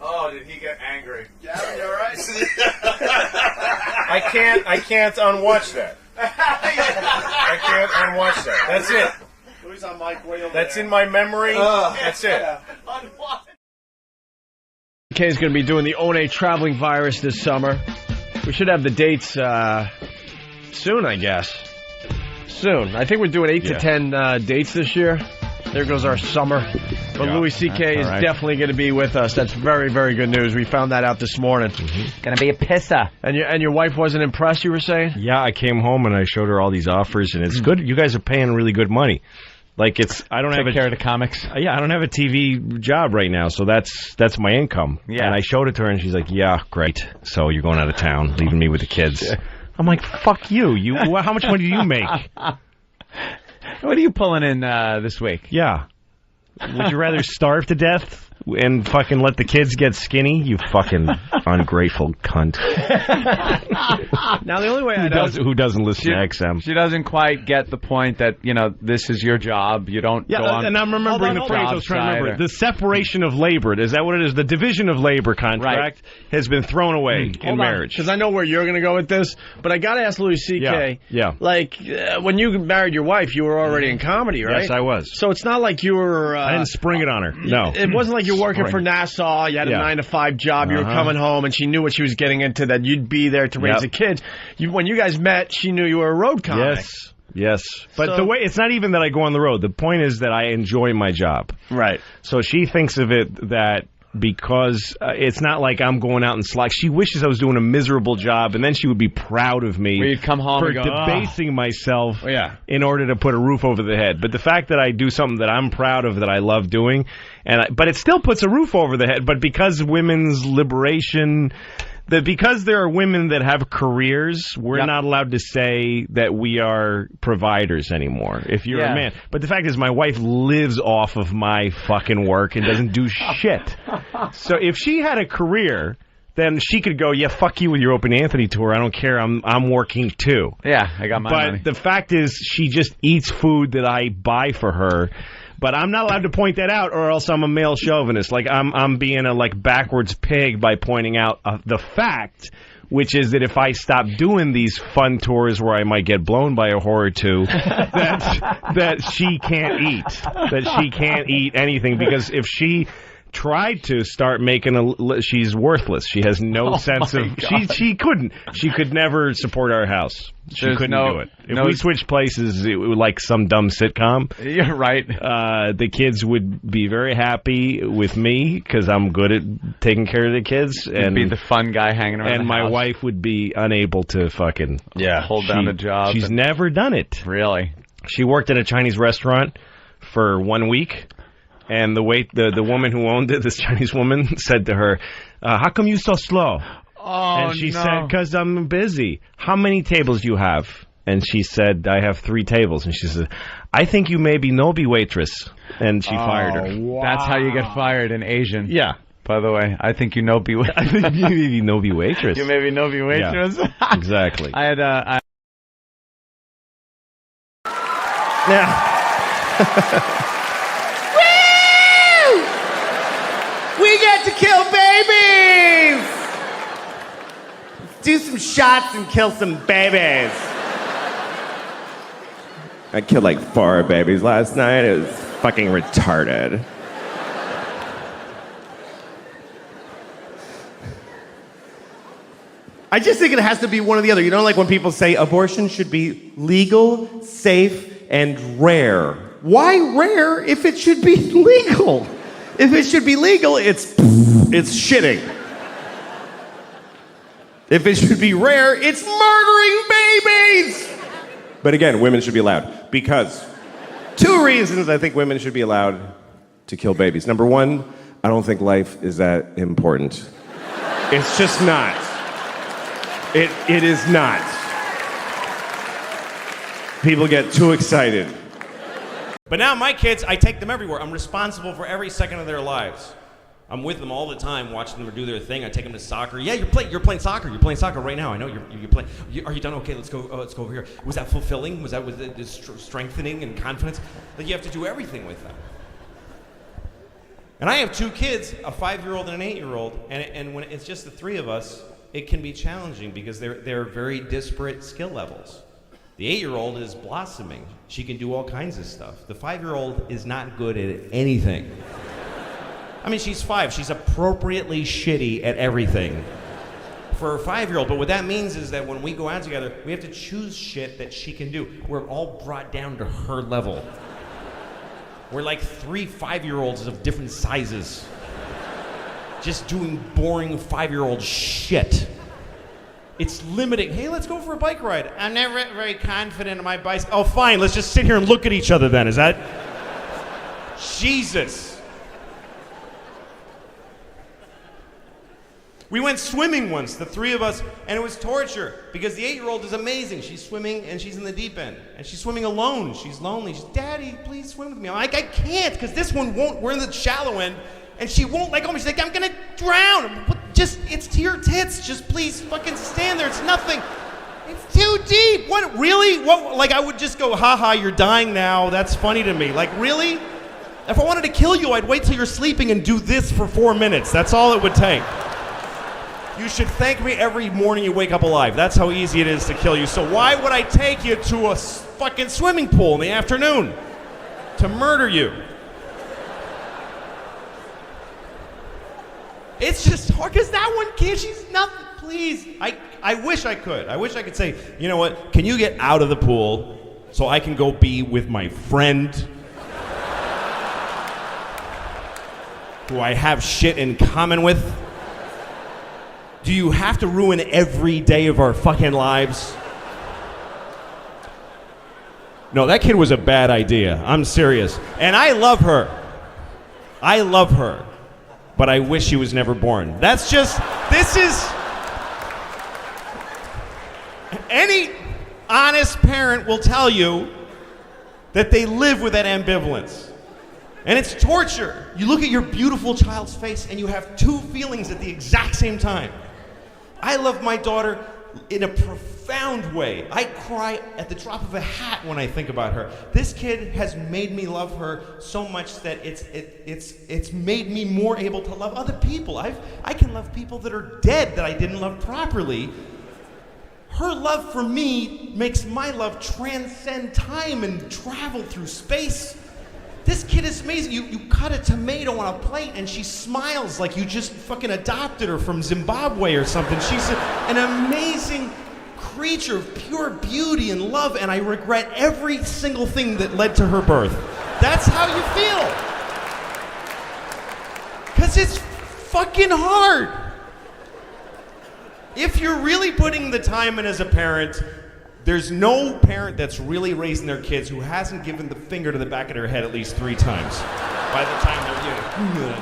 Oh, did he get angry? Gavin, you alright? I can't unwatch that. I can't unwatch that. That's it. Louis on mic way over That's there. in my memory. That's it. Kay is going to be doing the One Traveling Virus this summer. We should have the dates soon, I guess. Soon. I think we're doing 8 to 10 dates this year. There goes our summer. But Louis C.K. is definitely going to be with us. That's very, very good news. We found that out this morning. Gonna be a pisser. And your wife wasn't impressed, you were saying? Yeah, I came home and I showed her all these offers, and it's good. You guys are paying really good money. Like I don't have care of the comics. Yeah, I don't have a TV job right now, so that's my income. Yeah. And I showed it to her, and she's like, "Yeah, great. So you're going out of town, leaving me with the kids." I'm like, "Fuck you. How much money do you make?" What are you pulling in this week? Yeah. Would you rather starve to death and fucking let the kids get skinny? You fucking ungrateful cunt. Now, the only way who doesn't listen to XM? She doesn't quite get the point that, this is your job. You don't go on. And I'm remembering the phrase I was trying to remember. The separation of labor. Is that what it is? The division of labor contract has been thrown away in marriage. Because I know where you're going to go with this, but I got to ask Louis C.K. Yeah. Like, when you married your wife, you were already in comedy, right? Yes, I was. So it's not like you were... I didn't spring it on her. No. It wasn't like you're working for Nassau, you had a 9-to-5 job, you were coming home, and she knew what she was getting into, that you'd be there to raise the kids. When you guys met, she knew you were a road comic. Yes. But the way, it's not even that I go on the road. The point is that I enjoy my job. Right. So she thinks of it that because it's not like I'm going out and slack. She wishes I was doing a miserable job, and then she would be proud of me We'd come home for and go, debasing myself in order to put a roof over the head. But the fact that I do something that I'm proud of, that I love doing, but it still puts a roof over the head. But because women's liberation... because there are women that have careers, we're not allowed to say that we are providers anymore if you're a man. But the fact is, my wife lives off of my fucking work and doesn't do shit. So if she had a career, then she could go, yeah, fuck you with your Open Anthony tour. I don't care. I'm working too. Yeah, I got my money. But the fact is, she just eats food that I buy for her. But I'm not allowed to point that out, or else I'm a male chauvinist. Like I'm being a backwards pig by pointing out the fact, which is that if I stop doing these fun tours where I might get blown by a whore or two, that she can't eat anything, because if she tried to start making she's worthless. She has no sense of she could never support our house. She couldn't do it. If we switched places, it would like some dumb sitcom. You're right. The kids would be very happy with me because I'm good at taking care of the kids. And be the fun guy hanging around. And my wife would be unable to fucking hold down the job. She's never done it. Really? She worked at a Chinese restaurant for 1 week. And the woman who owned it, this Chinese woman, said to her, how come you so slow? And she said, because I'm busy. How many tables do you have? And she said, I have 3 tables. And she said, I think you may be Nobi waitress. And she fired her. Wow. That's how you get fired in Asian. Yeah. By the way, I think you Nobi waitress. I think you may be Nobi waitress. You may be Nobi waitress. Yeah, exactly. I had We get to kill babies! Do some shots and kill some babies. I killed like 4 babies last night. It was fucking retarded. I just think it has to be one or the other. You know, like when people say abortion should be legal, safe, and rare. Why rare if it should be legal? If it should be legal, it's shitting. If it should be rare, it's murdering babies. But again, women should be allowed. Because 2 reasons I think women should be allowed to kill babies. Number 1, I don't think life is that important. It's just not. It is not. People get too excited. But now my kids, I take them everywhere. I'm responsible for every second of their lives. I'm with them all the time, watching them do their thing. I take them to soccer. Yeah, you're playing soccer. You're playing soccer right now. I know you're playing. Are you done? Okay, let's go over here. Was that fulfilling? Was it strengthening and confidence? Like you have to do everything with them. And I have 2 kids, a 5-year-old and an 8-year-old, and when it's just the 3 of us, it can be challenging because they're very disparate skill levels. The 8-year-old is blossoming. She can do all kinds of stuff. The 5-year-old is not good at anything. I mean, she's 5. She's appropriately shitty at everything for her 5-year-old. But what that means is that when we go out together, we have to choose shit that she can do. We're all brought down to her level. We're like 3 5-year-olds of different sizes. Just doing boring 5-year-old shit. It's limiting. Hey, let's go for a bike ride. I'm never very confident in my bicycle. Oh, fine. Let's just sit here and look at each other then. Is that... Jesus. We went swimming once, the 3 of us, and it was torture because the 8-year-old is amazing. She's swimming and she's in the deep end. And she's swimming alone. She's lonely. She's, Daddy, please swim with me. I'm like, I can't because this one won't. We're in the shallow end and she won't let go of me. She's like, I'm going to drown. Just, it's to your tits. Just please fucking stand there. It's nothing. It's too deep. What, really? What, like I would just go, haha, you're dying now. That's funny to me. Like, really? If I wanted to kill you, I'd wait till you're sleeping and do this for 4 minutes. That's all it would take. You should thank me every morning you wake up alive. That's how easy it is to kill you. So why would I take you to a fucking swimming pool in the afternoon to murder you? It's just hard because that one kid, she's nothing. Please, I wish I could. I wish I could say, you know what? Can you get out of the pool so I can go be with my friend who I have shit in common with? Do you have to ruin every day of our fucking lives? No, that kid was a bad idea. I'm serious. And I love her. I love her. But I wish she was never born. That's just, this is... Any honest parent will tell you that they live with that ambivalence. And it's torture. You look at your beautiful child's face and you have 2 feelings at the exact same time. I love my daughter in a profound way. I cry at the drop of a hat when I think about her. This kid has made me love her so much that it's made me more able to love other people. I can love people that are dead that I didn't love properly. Her love for me makes my love transcend time and travel through space. This kid is amazing. You cut a tomato on a plate and she smiles like you just fucking adopted her from Zimbabwe or something. She's an amazing creature of pure beauty and love, and I regret every single thing that led to her birth. That's how you feel. Because it's fucking hard. If you're really putting the time in as a parent, there's no parent that's really raising their kids who hasn't given the finger to the back of their head at least 3 times by the time they're young.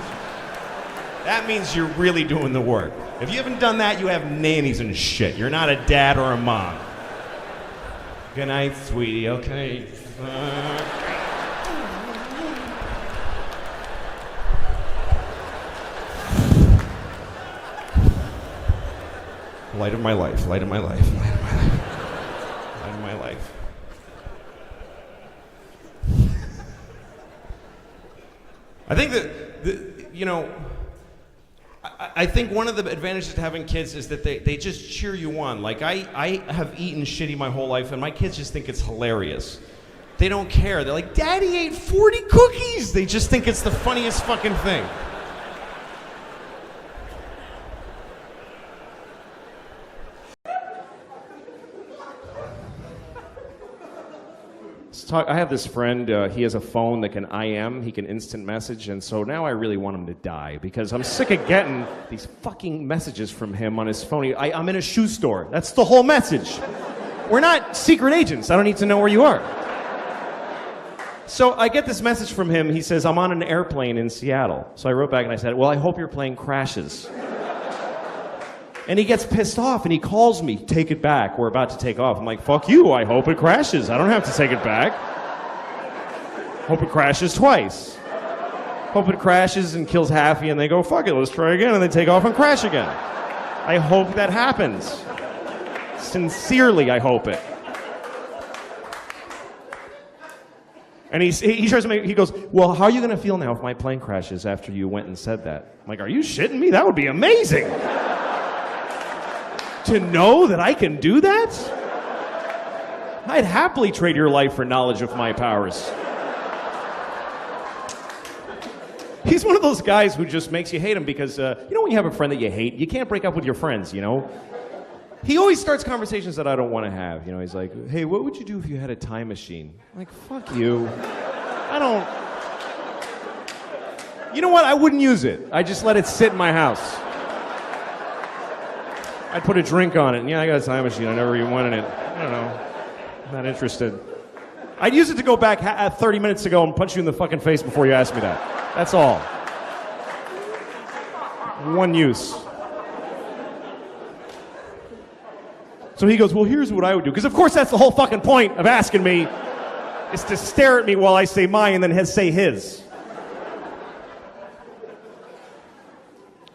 That means you're really doing the work. If you haven't done that, you have nannies and shit. You're not a dad or a mom. Good night, sweetie. Okay. Light of my life, light of my life, light of my life. My life. I think that, you know, I think one of the advantages to having kids is that they just cheer you on. Like, I have eaten shitty my whole life, and my kids just think it's hilarious. They don't care. They're like, Daddy ate 40 cookies! They just think it's the funniest fucking thing. I have this friend, he has a phone that can IM, he can instant message, and so now I really want him to die because I'm sick of getting these fucking messages from him on his phone. I'm in a shoe store. That's the whole message. We're not secret agents. I don't need to know where you are. So I get this message from him. He says, I'm on an airplane in Seattle. So I wrote back and I said, well, I hope your plane crashes. And he gets pissed off and he calls me, take it back, we're about to take off. I'm like, fuck you, I hope it crashes. I don't have to take it back. Hope it crashes twice. Hope it crashes and kills Haffy and they go, fuck it, let's try again, and they take off and crash again. I hope that happens. Sincerely, I hope it. And he tries to make, he goes, well, how are you going to feel now if my plane crashes after you went and said that? I'm like, are you shitting me? That would be amazing. To know that I can do that? I'd happily trade your life for knowledge of my powers. He's one of those guys who just makes you hate him because, you know when you have a friend that you hate, you can't break up with your friends, you know? He always starts conversations that I don't want to have. You know, he's like, hey, what would you do if you had a time machine? I'm like, fuck you. I don't... You know what? I wouldn't use it. I just let it sit in my house. I'd put a drink on it. And yeah, I got a time machine. I never even went in it. I don't know. I'm not interested. I'd use it to go back 30 minutes ago and punch you in the fucking face before you asked me that. That's all. One use. So he goes, well, here's what I would do. Because, of course, that's the whole fucking point of asking me, is to stare at me while I say mine and then say his.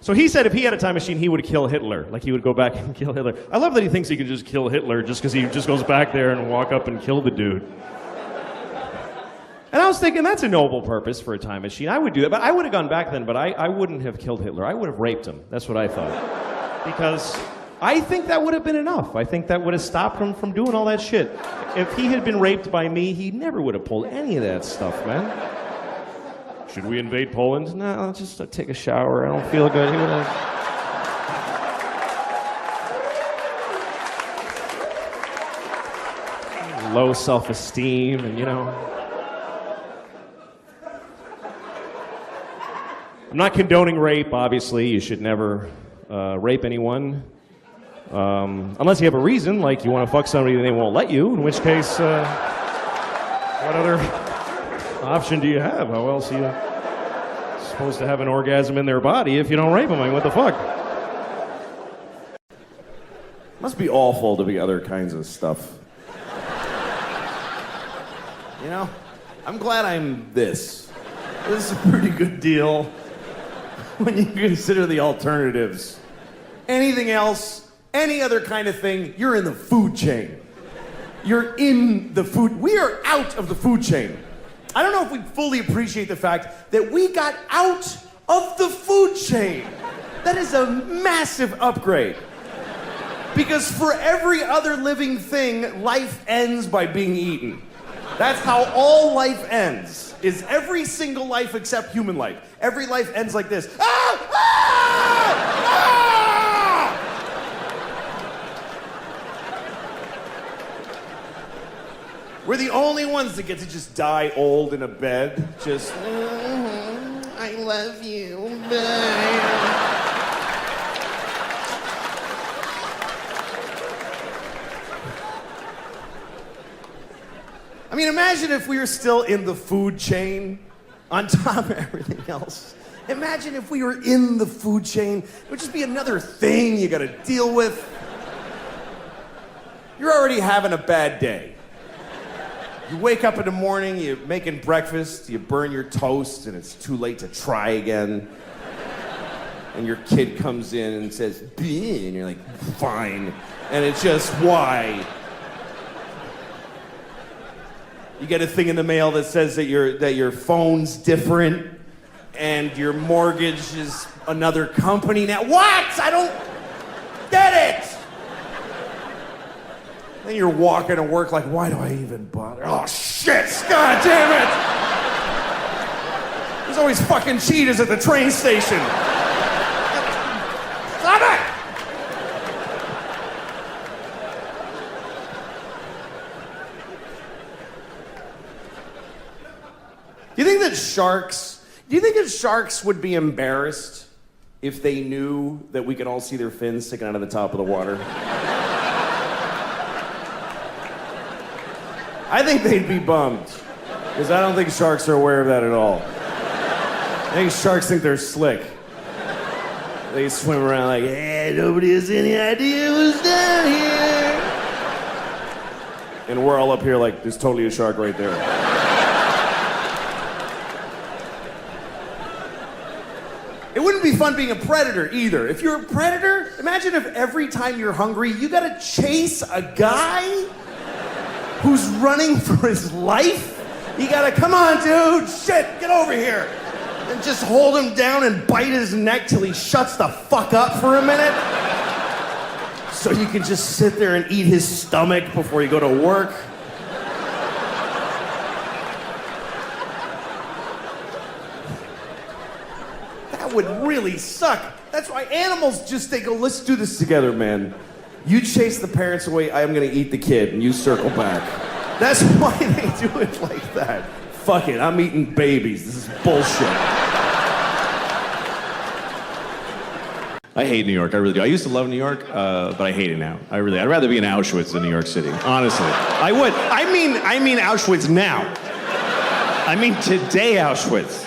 So he said if he had a time machine, he would kill Hitler. Like, he would go back and kill Hitler. I love that he thinks he can just kill Hitler just because he just goes back there and walk up and kill the dude. And I was thinking, that's a noble purpose for a time machine. I would do that, but I would have gone back then, but I wouldn't have killed Hitler. I would have raped him. That's what I thought. Because I think that would have been enough. I think that would have stopped him from doing all that shit. If he had been raped by me, he never would have pulled any of that stuff, man. Should we invade Poland? No, I'll just take a shower. I don't feel good. He would have... Low self-esteem and, you know... I'm not condoning rape, obviously. You should never rape anyone. Unless you have a reason, like you want to fuck somebody and they won't let you, in which case, what other option do you have? How else are you supposed to have an orgasm in their body if you don't rape them? I mean, what the fuck? Must be awful to be other kinds of stuff. You know, I'm glad I'm this. This is a pretty good deal when you consider the alternatives. Anything else, any other kind of thing, you're in the food chain. You're in the food. We are out of the food chain. I don't know if we fully appreciate the fact that we got out of the food chain. That is a massive upgrade. Because for every other living thing, life ends by being eaten. That's how all life ends, is every single life except human life. Every life ends like this. Ah! Ah! Ah! We're the only ones that get to just die old in a bed. Just, I love you. Bye. I mean, imagine if we were still in the food chain on top of everything else. Imagine if we were in the food chain. It would just be another thing you gotta deal with. You're already having a bad day. You wake up in the morning, you're making breakfast, you burn your toast, and it's too late to try again. And your kid comes in and says, "Bleh," and you're like, fine. And it's just, why? You get a thing in the mail that says that your phone's different and your mortgage is another company now. What? I don't get it. Then you're walking to work like, why do I even bother? Oh, shit. God damn it. There's always fucking cheetahs at the train station. Stop it. Do you think that sharks would be embarrassed if they knew that we could all see their fins sticking out of the top of the water? I think they'd be bummed, because I don't think sharks are aware of that at all. I think sharks think they're slick. They swim around like, hey, nobody has any idea what's down here. And we're all up here like, there's totally a shark right there. It wouldn't be fun being a predator either. If you're a predator, imagine if every time you're hungry, you gotta chase a guy who's running for his life. You gotta, come on, dude, shit, get over here. And just hold him down and bite his neck till he shuts the fuck up for a minute. So you can just sit there and eat his stomach before you go to work. would really suck. That's why animals just, they go, let's do this together, man. You chase the parents away, I'm gonna eat the kid, and you circle back. That's why they do it like that. Fuck it, I'm eating babies. This is bullshit. I hate New York, I really do. I used to love New York, but I hate it now. I'd rather be in Auschwitz than New York City, honestly. I would. I mean Auschwitz now. I mean today Auschwitz.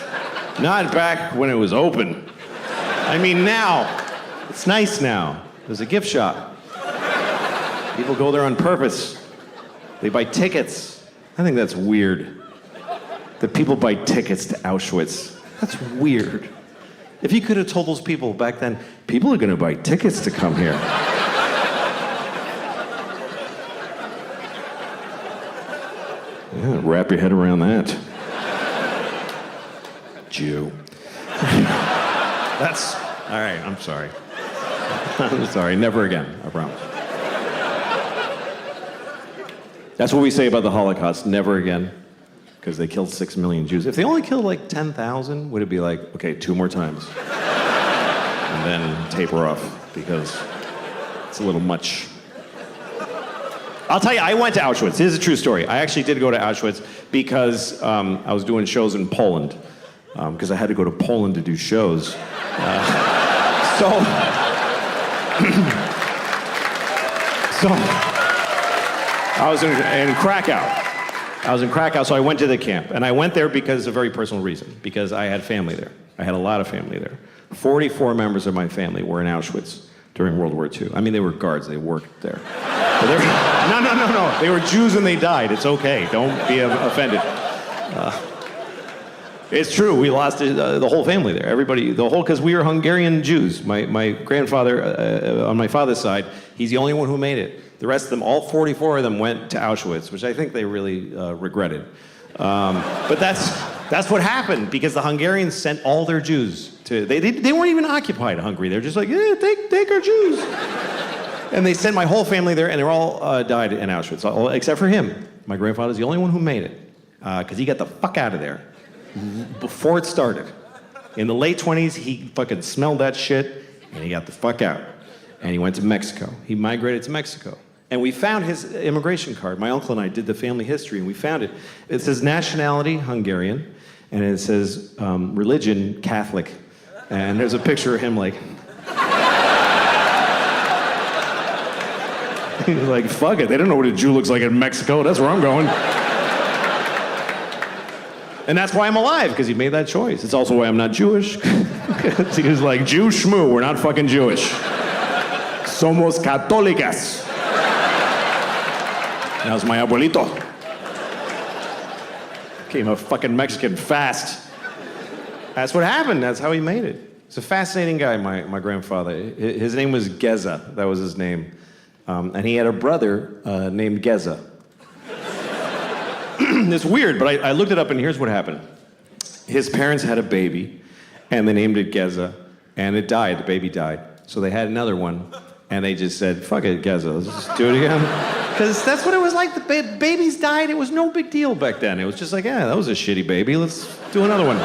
Not back when it was open. I mean now. It's nice now. There's a gift shop. People go there on purpose. They buy tickets. I think that's weird. That people buy tickets to Auschwitz. That's weird. If you could have told those people back then, people are going to buy tickets to come here. Yeah, wrap your head around that. Jew. That's, all right, I'm sorry. I'm sorry, never again, I promise. That's what we say about the Holocaust, never again. Because they killed 6 million Jews. If they only killed like 10,000, would it be like, okay, 2 more times? And then taper off, because it's a little much. I'll tell you, I went to Auschwitz. Here's a true story. I actually did go to Auschwitz because I was doing shows in Poland. Because I had to go to Poland to do shows. So I was in Krakow. I was in Krakow, so I went to the camp. And I went there because of a very personal reason. Because I had family there. I had a lot of family there. 44 members of my family were in Auschwitz during World War II. I mean, they were guards. They worked there. No. They were Jews and they died. It's okay. Don't be offended. It's true. We lost the whole family there. Everybody, because we were Hungarian Jews. My grandfather, on my father's side, he's the only one who made it. The rest of them, all 44 of them, went to Auschwitz, which I think they really regretted. But that's what happened, because the Hungarians sent all their Jews to. They weren't even occupied Hungary. They're just like, yeah, take our Jews. And they sent my whole family there, and they all died in Auschwitz, except for him. My grandfather's the only one who made it, because he got the fuck out of there before it started. In the late 20s, he fucking smelled that shit, and he got the fuck out. And he went to Mexico. He migrated to Mexico. And we found his immigration card. My uncle and I did the family history, and we found it. It says nationality, Hungarian, and it says religion, Catholic. And there's a picture of him like... He's like, fuck it, they don't know what a Jew looks like in Mexico. That's where I'm going. And that's why I'm alive, because he made that choice. It's also why I'm not Jewish. He was like, Jew, shmoo, we're not fucking Jewish. Somos católicas. That was my abuelito. Became a fucking Mexican fast. That's what happened. That's how he made it. He's a fascinating guy, my grandfather. His name was Geza. That was his name. And he had a brother named Geza. It's weird, but I looked it up, and here's what happened. His parents had a baby, and they named it Geza, and it died. The baby died. So they had another one, and they just said, fuck it, Geza, let's just do it again. Because that's what it was like. The babies died. It was no big deal back then. It was just like, yeah, that was a shitty baby. Let's do another one.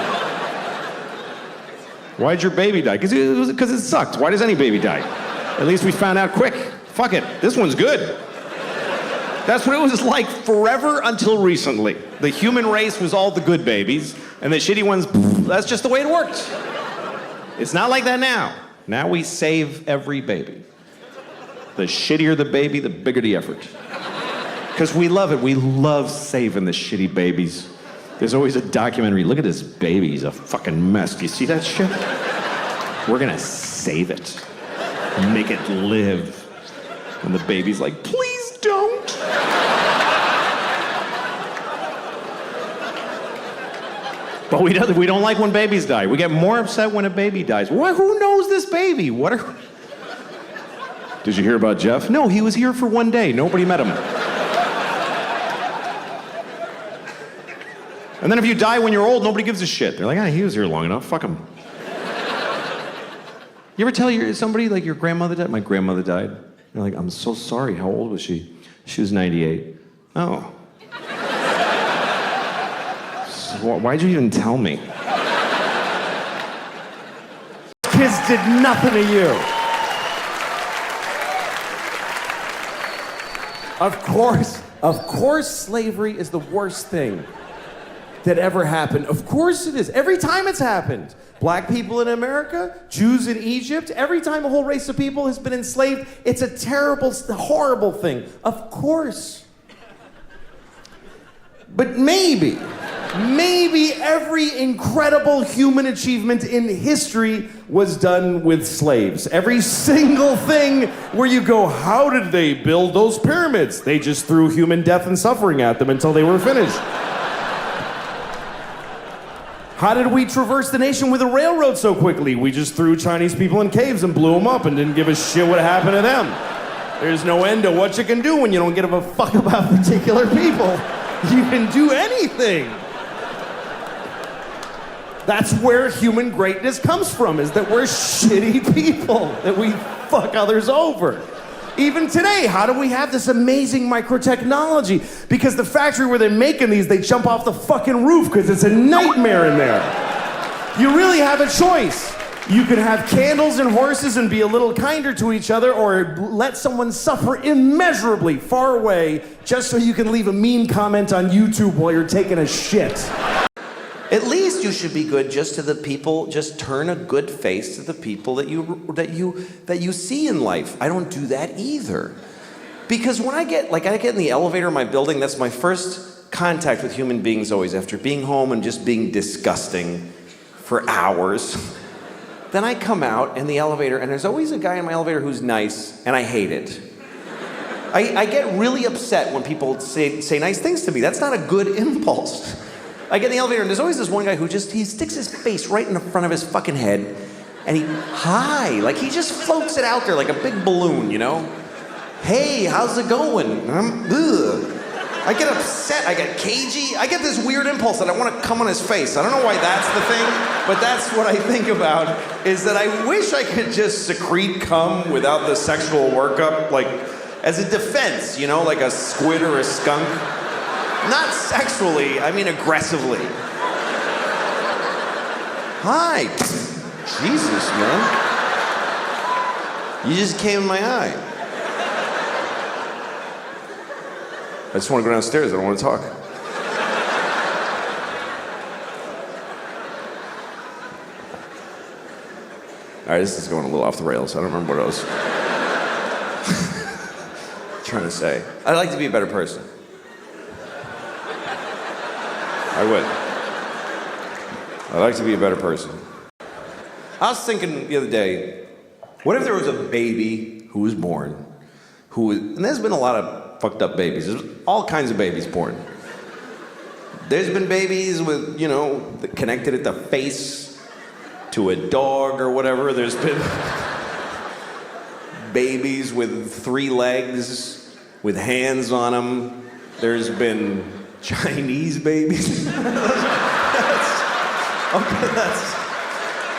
Why'd your baby die? Because it sucked. Why does any baby die? At least we found out quick. Fuck it, this one's good. That's what it was like forever until recently. The human race was all the good babies, and the shitty ones, that's just the way it worked. It's not like that now. Now we save every baby. The shittier the baby, the bigger the effort. Because we love it. We love saving the shitty babies. There's always a documentary. Look at this baby. He's a fucking mess. Do you see that shit? We're gonna save it. Make it live. And the baby's like, please don't. But we don't like when babies die. We get more upset when a baby dies. Who knows this baby? Did you hear about Jeff? No, he was here for one day. Nobody met him. And then if you die when you're old, nobody gives a shit. They're like, he was here long enough. Fuck him. You ever tell somebody, like, your grandmother died? My grandmother died. They're like, I'm so sorry. How old was she? She was 98. Oh. So why'd you even tell me? kids did nothing to you. Of course slavery is the worst thing that ever happened. Of course it is. Every time it's happened. Black people in America, Jews in Egypt, every time a whole race of people has been enslaved, it's a terrible, horrible thing. Of course. But maybe every incredible human achievement in history was done with slaves. Every single thing where you go, how did they build those pyramids? They just threw human death and suffering at them until they were finished. How did we traverse the nation with a railroad so quickly? We just threw Chinese people in caves and blew them up and didn't give a shit what happened to them. There's no end to what you can do when you don't give a fuck about particular people. You can do anything. That's where human greatness comes from, is that we're shitty people, that we fuck others over. Even today, how do we have this amazing microtechnology? Because the factory where they're making these, they jump off the fucking roof because it's a nightmare in there. You really have a choice. You can have candles and horses and be a little kinder to each other, or let someone suffer immeasurably far away just so you can leave a mean comment on YouTube while you're taking a shit. At least you should be good just to the people, just turn a good face to the people that you see in life. I don't do that either. Because when I get in the elevator in my building, that's my first contact with human beings always, after being home and just being disgusting for hours. Then I come out in the elevator, and there's always a guy in my elevator who's nice, and I hate it. I get really upset when people say nice things to me. That's not a good impulse. I get in the elevator, and there's always this one guy who he sticks his face right in the front of his fucking head, and he just floats it out there like a big balloon, you know? Hey, how's it going? I get upset, I get cagey, I get this weird impulse that I want to come on his face. I don't know why that's the thing, but that's what I think about, is that I wish I could just secrete cum without the sexual workup, like, as a defense, you know, like a squid or a skunk. Not sexually, I mean aggressively. Hi. Jesus, man. You just came in my eye. I just want to go downstairs, I don't want to talk. All right, this is going a little off the rails. I don't remember what I was trying to say. I'd like to be a better person. I would. I'd like to be a better person. I was thinking the other day, what if there was a baby who was born, and there's been a lot of fucked up babies. There's all kinds of babies born. There's been babies with, connected at the face to a dog or whatever. There's been babies with 3 legs, with hands on them. There's been Chinese babies.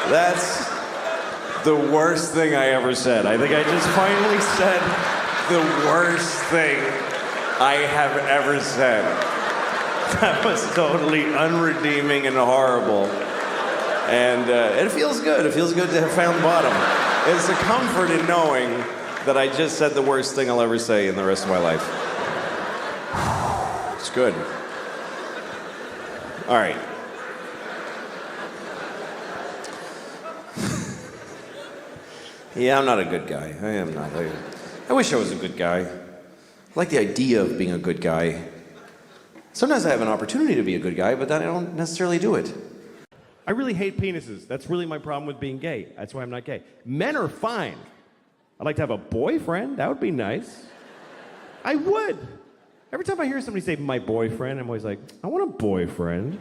That's the worst thing I ever said. I think I just finally said the worst thing I have ever said. That was totally unredeeming and horrible. And it feels good. It feels good to have found bottom. It's a comfort in knowing that I just said the worst thing I'll ever say in the rest of my life. It's good. All right. Yeah, I'm not a good guy. I am not. I wish I was a good guy. I like the idea of being a good guy. Sometimes I have an opportunity to be a good guy, but then I don't necessarily do it. I really hate penises. That's really my problem with being gay. That's why I'm not gay. Men are fine. I'd like to have a boyfriend. That would be nice. I would. Every time I hear somebody say, my boyfriend, I'm always like, I want a boyfriend.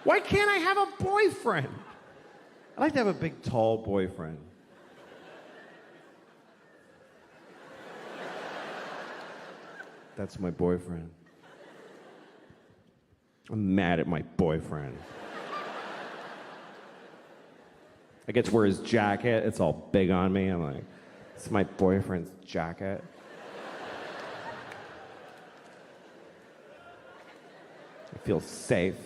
Why can't I have a boyfriend? I'd like to have a big, tall boyfriend. That's my boyfriend. I'm mad at my boyfriend. I get to wear his jacket. It's all big on me. I'm like, it's my boyfriend's jacket. I feel safe.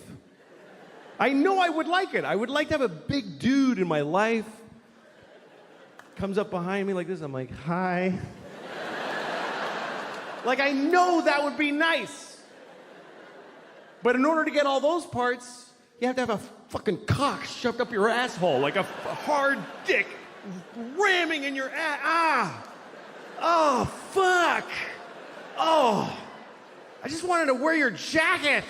I know I would like it. I would like to have a big dude in my life. Comes up behind me like this. I'm like, hi. Like, I know that would be nice. But in order to get all those parts, you have to have a fucking cock shoved up your asshole, like a hard dick ramming in your ass. Ah! Oh, fuck! Oh! I just wanted to wear your jacket!